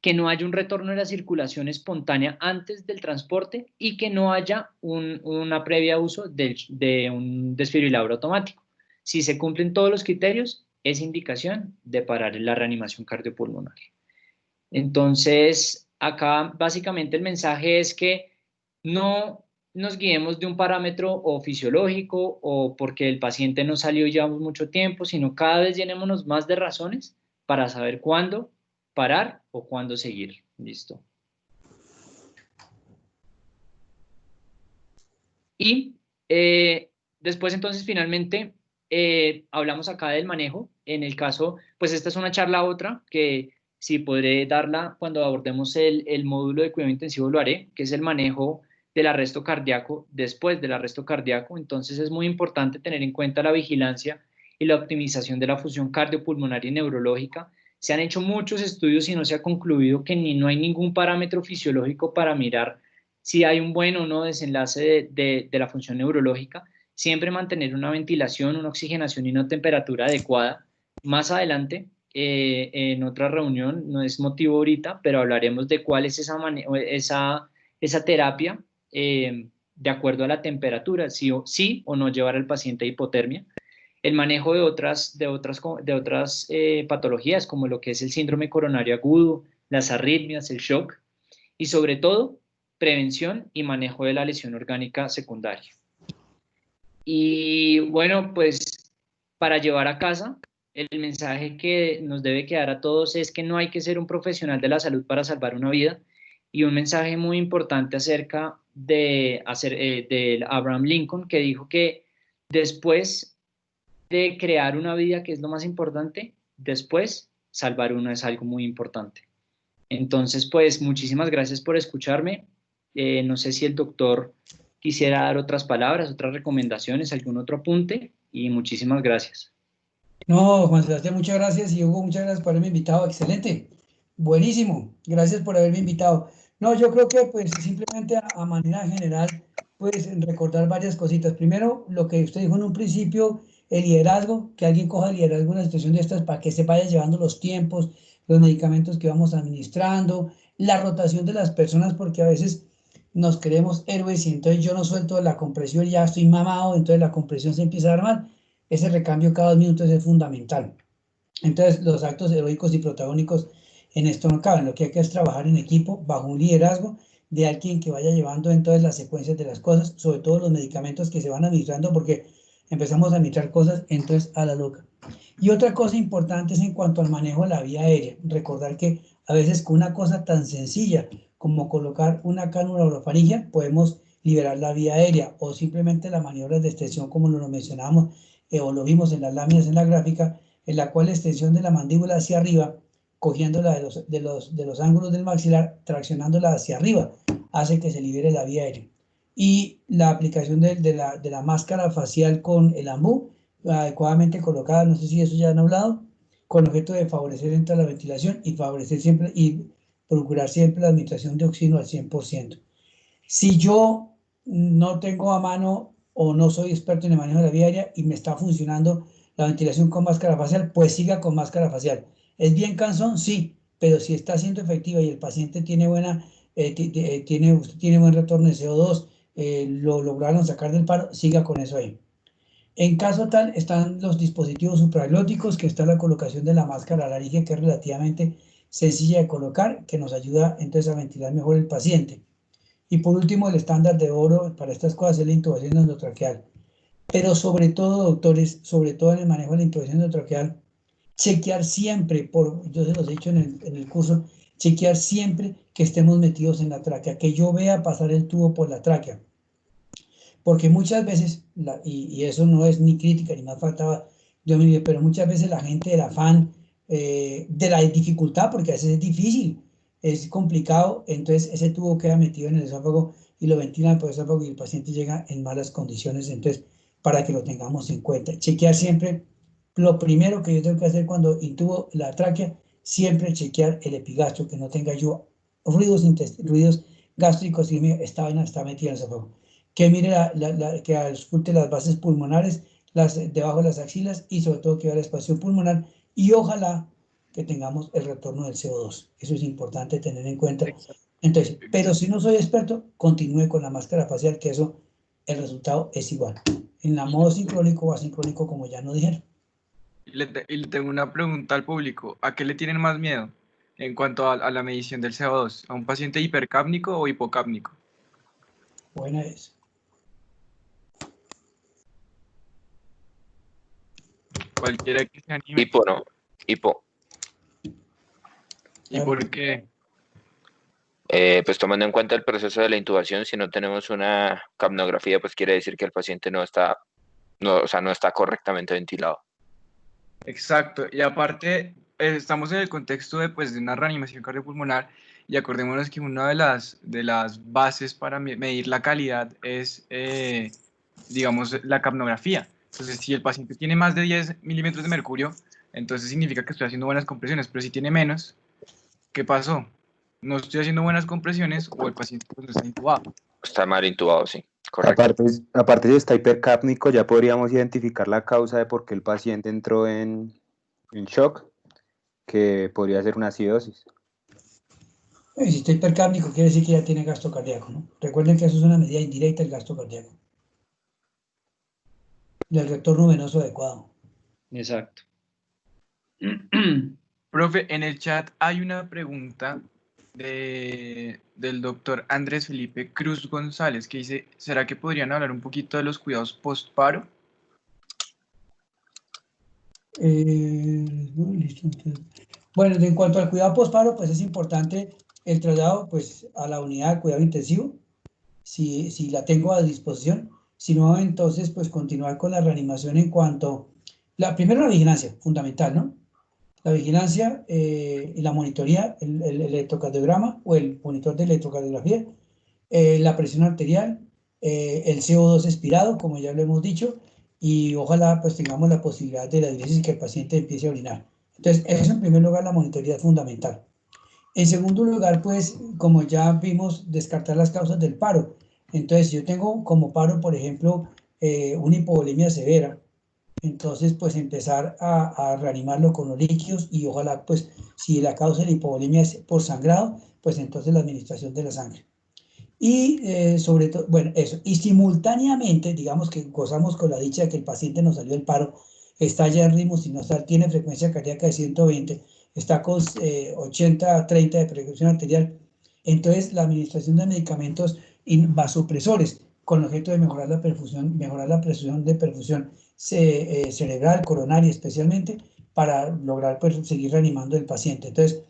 Que no haya un retorno de la circulación espontánea antes del transporte y que no haya una previa uso de un desfibrilador automático. Si se cumplen todos los criterios, es indicación de parar la reanimación cardiopulmonar. Entonces, acá básicamente el mensaje es que no nos guiemos de un parámetro o fisiológico o porque el paciente no salió y llevamos mucho tiempo, sino cada vez llenémonos más de razones para saber cuándo parar o cuándo seguir. Listo. Y después entonces finalmente hablamos acá del manejo. En el caso, pues esta es una charla otra que si podré darla cuando abordemos el módulo de cuidado intensivo lo haré, que es el manejo del arresto cardíaco después del arresto cardíaco. Entonces es muy importante tener en cuenta la vigilancia y la optimización de la función cardiopulmonar y neurológica. Se han hecho muchos estudios y no se ha concluido que no hay ningún parámetro fisiológico para mirar si hay un buen o no desenlace de la función neurológica. Siempre mantener una ventilación, una oxigenación y una temperatura adecuada. Más adelante, en otra reunión, no es motivo ahorita, pero hablaremos de cuál es esa terapia de acuerdo a la temperatura, sí o no llevar al paciente a hipotermia. El manejo de otras patologías, como lo que es el síndrome coronario agudo, las arritmias, el shock, y sobre todo, prevención y manejo de la lesión orgánica secundaria. Y bueno, pues para llevar a casa, el mensaje que nos debe quedar a todos es que no hay que ser un profesional de la salud para salvar una vida, y un mensaje muy importante acerca de Abraham Lincoln, que dijo que después de crear una vida, que es lo más importante, después salvar uno es algo muy importante. Entonces, pues muchísimas gracias por escucharme. No sé si el doctor quisiera dar otras palabras, otras recomendaciones, algún otro apunte, y muchísimas gracias. No, Juan Sebastián, muchas gracias, y Hugo, muchas gracias por haberme invitado. Excelente, buenísimo, gracias por haberme invitado. No, yo creo que pues simplemente a manera general, pues recordar varias cositas. Primero, lo que usted dijo en un principio, el liderazgo, que alguien coja el liderazgo en una situación de estas para que se vaya llevando los tiempos, los medicamentos que vamos administrando, la rotación de las personas, porque a veces nos creemos héroes y entonces yo no suelto la compresión, ya estoy mamado, entonces la compresión se empieza a armar. Ese recambio cada 2 minutos es fundamental. Entonces, los actos heroicos y protagónicos en esto no caben. Lo que hay que es trabajar en equipo, bajo un liderazgo de alguien que vaya llevando entonces las secuencias de las cosas, sobre todo los medicamentos que se van administrando, porque empezamos a administrar cosas entonces a la loca. Y otra cosa importante es en cuanto al manejo de la vía aérea. Recordar que a veces con una cosa tan sencilla como colocar una cánula orofaringia podemos liberar la vía aérea, o simplemente las maniobras de extensión como lo mencionamos o lo vimos en las láminas en la gráfica, en la cual la extensión de la mandíbula hacia arriba, cogiéndola de los ángulos del maxilar, traccionándola hacia arriba, hace que se libere la vía aérea. Y la aplicación de la máscara facial con el ambú, adecuadamente colocada, no sé si eso ya han hablado, con objeto de favorecer entre la ventilación y favorecer siempre y procurar siempre la administración de oxígeno al 100%. Si yo no tengo a mano o no soy experto en el manejo de la vía aérea y me está funcionando la ventilación con máscara facial, pues siga con máscara facial. ¿Es bien cansón? Sí, pero si está siendo efectiva y el paciente tiene tiene buen retorno de CO2, lo lograron sacar del paro, siga con eso ahí. En caso tal, están los dispositivos supraglóticos, que está la colocación de la máscara laringe, que es relativamente sencilla de colocar, que nos ayuda entonces a ventilar mejor el paciente. Y por último, el estándar de oro para estas cosas es la intubación endotraqueal. Pero sobre todo, doctores, sobre todo en el manejo de la intubación endotraqueal, chequear siempre, yo se los he dicho en el curso, chequear siempre que estemos metidos en la tráquea, que yo vea pasar el tubo por la tráquea. Porque muchas veces, y eso no es ni crítica ni más faltaba, pero muchas veces la gente del afán, de la dificultad, porque a veces es difícil, es complicado, entonces ese tubo queda metido en el esófago y lo ventilan por el esófago y el paciente llega en malas condiciones. Entonces, para que lo tengamos en cuenta, chequear siempre. Lo primero que yo tengo que hacer cuando intubo la tráquea, siempre chequear el epigastro, que no tenga yo ruidos gástricos, y esta vaina está metida en el esófago. Que mire, que ausculte las bases pulmonares, debajo de las axilas, y sobre todo que vea la expansión pulmonar, y ojalá que tengamos el retorno del CO2. Eso es importante tener en cuenta. Entonces, pero si no soy experto, continúe con la máscara facial, que eso, el resultado es igual. En la modo sincrónico o asincrónico, como ya nos dijeron. Y le tengo una pregunta al público. ¿A qué le tienen más miedo en cuanto a la medición del CO2? ¿A un paciente hipercápnico o hipocápnico? Buena es. Cualquiera que se anime. Hipo, ¿no? Hipo. ¿Y por qué? Pues tomando en cuenta el proceso de la intubación, si no tenemos una capnografía, pues quiere decir que el paciente no está correctamente ventilado. Exacto, y aparte estamos en el contexto de una reanimación cardiopulmonar, y acordémonos que una de las bases para medir la calidad es, digamos, la capnografía. Entonces, si el paciente tiene más de 10 milímetros de mercurio, entonces significa que estoy haciendo buenas compresiones, pero si tiene menos, ¿qué pasó? No estoy haciendo buenas compresiones, o el paciente no está intubado. Está mal intubado, sí, correcto. Aparte si está hipercápnico, ya podríamos identificar la causa de por qué el paciente entró en shock, que podría ser una acidosis. Y si está hipercápnico, quiere decir que ya tiene gasto cardíaco, ¿no? Recuerden que eso es una medida indirecta del gasto cardíaco. Del retorno venoso adecuado. Exacto. Profe, en el chat hay una pregunta del doctor Andrés Felipe Cruz González, que dice, ¿será que podrían hablar un poquito de los cuidados post-paro? Listo. Bueno, en cuanto al cuidado post-paro, pues es importante el traslado pues, a la unidad de cuidado intensivo, si la tengo a disposición. Si no, entonces pues continuar con la reanimación en cuanto Primero la vigilancia, fundamental, ¿no? La vigilancia y la monitoría, el electrocardiograma o el monitor de electrocardiografía, la presión arterial, el CO2 expirado, como ya lo hemos dicho, y ojalá pues tengamos la posibilidad de la diuresis que el paciente empiece a orinar. Entonces, eso en primer lugar, la monitoría es fundamental. En segundo lugar, pues, como ya vimos, descartar las causas del paro. Entonces, si yo tengo como paro, por ejemplo, una hipovolemia severa, entonces, pues, empezar a reanimarlo con los líquidos y ojalá, pues, si la causa de la hipovolemia es por sangrado, pues entonces la administración de la sangre. Y sobre todo, bueno, eso. Y simultáneamente, digamos que gozamos con la dicha de que el paciente nos salió del paro, está ya en ritmo sinusal, tiene frecuencia cardíaca de 120, está con 80-30 de presión arterial. Entonces, la administración de medicamentos vasopresores con el objeto de mejorar la perfusión, mejorar la presión de perfusión cerebral, coronaria especialmente, para lograr pues, seguir reanimando el paciente. Entonces,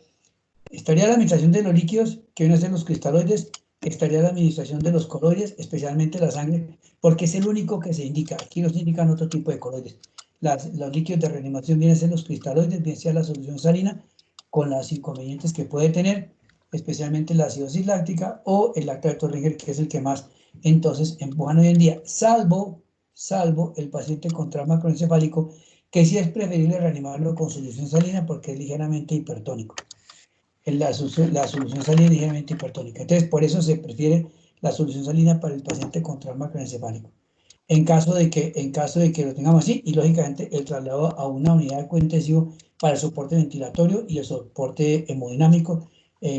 estaría la administración de los líquidos, que vienen a ser los cristaloides, estaría la administración de los coloides, especialmente la sangre, porque es el único que se indica. Aquí nos indican otro tipo de coloides. Los líquidos de reanimación vienen a ser los cristaloides, bien sea la solución salina, con los inconvenientes que puede tener, especialmente la acidosis láctica o el lactato Ringer, que es el que más entonces empujan hoy en día, salvo el paciente con trauma cronocefálico, que sí es preferible reanimarlo con solución salina porque es ligeramente hipertónico. La solución salina es ligeramente hipertónica. Entonces, por eso se prefiere la solución salina para el paciente con trauma craneoencefálico. En caso de que lo tengamos así, y lógicamente el traslado a una unidad de cuidado intensivo para el soporte ventilatorio y el soporte hemodinámico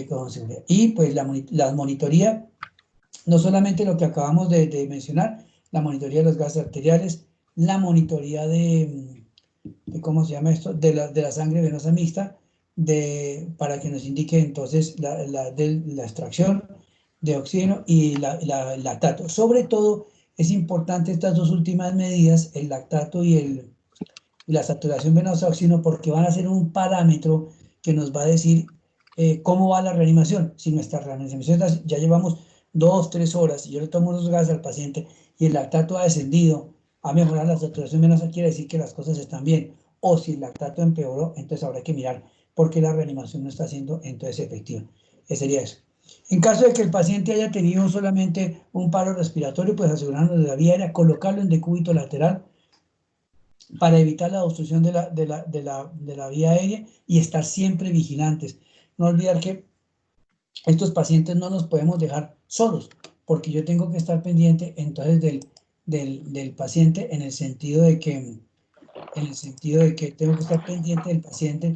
con seguridad. Y pues la monitoría, no solamente lo que acabamos de mencionar, la monitoría de los gases arteriales, la monitoría de ¿cómo se llama esto? De la sangre venosa mixta, para que nos indique entonces la extracción de oxígeno y el lactato. Sobre todo, es importante estas dos últimas medidas, el lactato y la saturación venosa de oxígeno, porque van a ser un parámetro que nos va a decir cómo va la reanimación. Si nuestra reanimación ya llevamos 2-3 horas y yo le tomo los gases al paciente y el lactato ha descendido, a mejorar la saturación venosa, quiere decir que las cosas están bien. O si el lactato empeoró, entonces habrá que mirar por qué la reanimación no está siendo entonces efectiva. Ese sería eso. En caso de que el paciente haya tenido solamente un paro respiratorio, pues asegurarnos de la vía aérea, colocarlo en decúbito lateral para evitar la obstrucción de la vía aérea y estar siempre vigilantes. No olvidar que estos pacientes no los podemos dejar solos, porque yo tengo que estar pendiente entonces del paciente en el sentido de que tengo que estar pendiente del paciente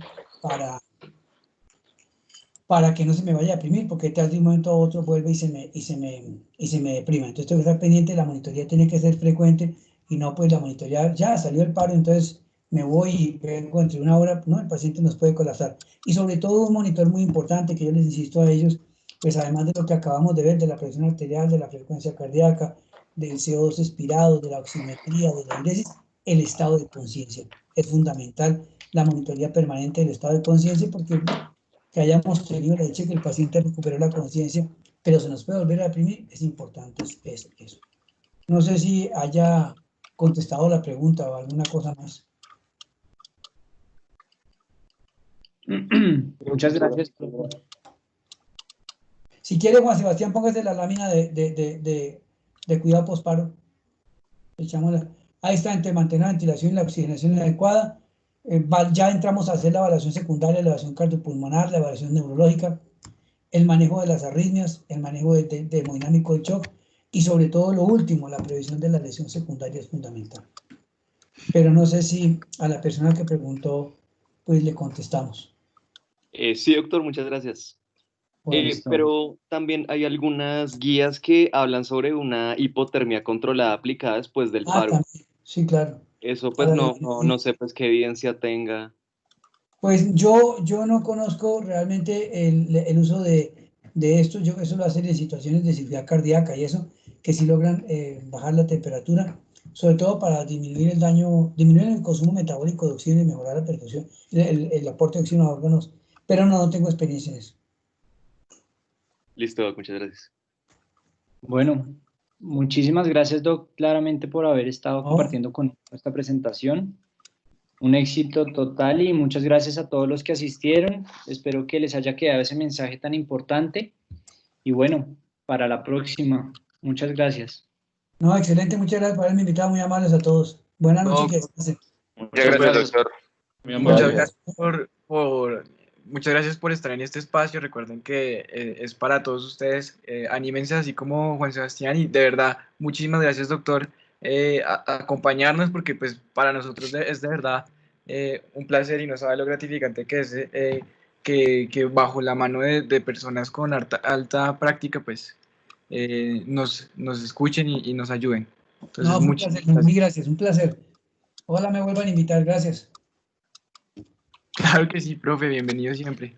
para que no se me vaya a deprimir, porque tal de un momento a otro vuelve y se me deprime. Entonces tengo que estar pendiente, la monitoría tiene que ser frecuente y no pues la monitoría, ya salió el paro, entonces me voy y vengo entre una hora, no, el paciente nos puede colapsar. Y sobre todo un monitor muy importante que yo les insisto a ellos, pues además de lo que acabamos de ver, de la presión arterial, de la frecuencia cardíaca, del CO2 expirado, de la oximetría, de la diuresis, el estado de conciencia. Es fundamental la monitoría permanente del estado de conciencia porque que hayamos tenido la dicha que el paciente recuperó la conciencia, pero se nos puede volver a deprimir, es importante eso. No sé si haya contestado la pregunta o alguna cosa más. Muchas gracias. Si quiere, Juan Sebastián, póngase la lámina de cuidado postparo. Ahí está, entre mantener la ventilación y la oxigenación adecuada. Ya entramos a hacer la evaluación secundaria, la evaluación cardiopulmonar, la evaluación neurológica, el manejo de las arritmias, el manejo de hemodinámico de shock y sobre todo lo último, la previsión de la lesión secundaria es fundamental. Pero no sé si a la persona que preguntó, pues le contestamos. Sí, doctor, muchas gracias. Pero también hay algunas guías que hablan sobre una hipotermia controlada aplicada después del paro. También. Sí, claro. Eso pues no sé pues qué evidencia tenga. Pues yo no conozco realmente el uso de esto, eso lo hacen en situaciones de cirugía cardíaca y eso, que sí logran bajar la temperatura, sobre todo para disminuir el daño, disminuir el consumo metabólico de oxígeno y mejorar la perfusión, el aporte de oxígeno a órganos, pero no tengo experiencia en eso. Listo, muchas gracias. Bueno, muchísimas gracias, Doc, claramente por haber estado compartiendo con esta presentación. Un éxito total y muchas gracias a todos los que asistieron. Espero que les haya quedado ese mensaje tan importante. Y bueno, para la próxima. Muchas gracias. No, excelente, muchas gracias por haberme invitado, muy amables a todos. Buenas noches, que descansen. Muchas gracias, doctor. Muchas gracias por estar en este espacio. Recuerden que es para todos ustedes. Anímense así como Juan Sebastián y de verdad, muchísimas gracias, doctor, a acompañarnos porque pues para nosotros es de verdad un placer y no sabe lo gratificante que es que bajo la mano de personas con alta práctica pues nos escuchen y nos ayuden. Entonces, no, un placer, muy gracias, un placer. Ojalá me vuelvan a invitar, gracias. Claro que sí, profe, bienvenido siempre.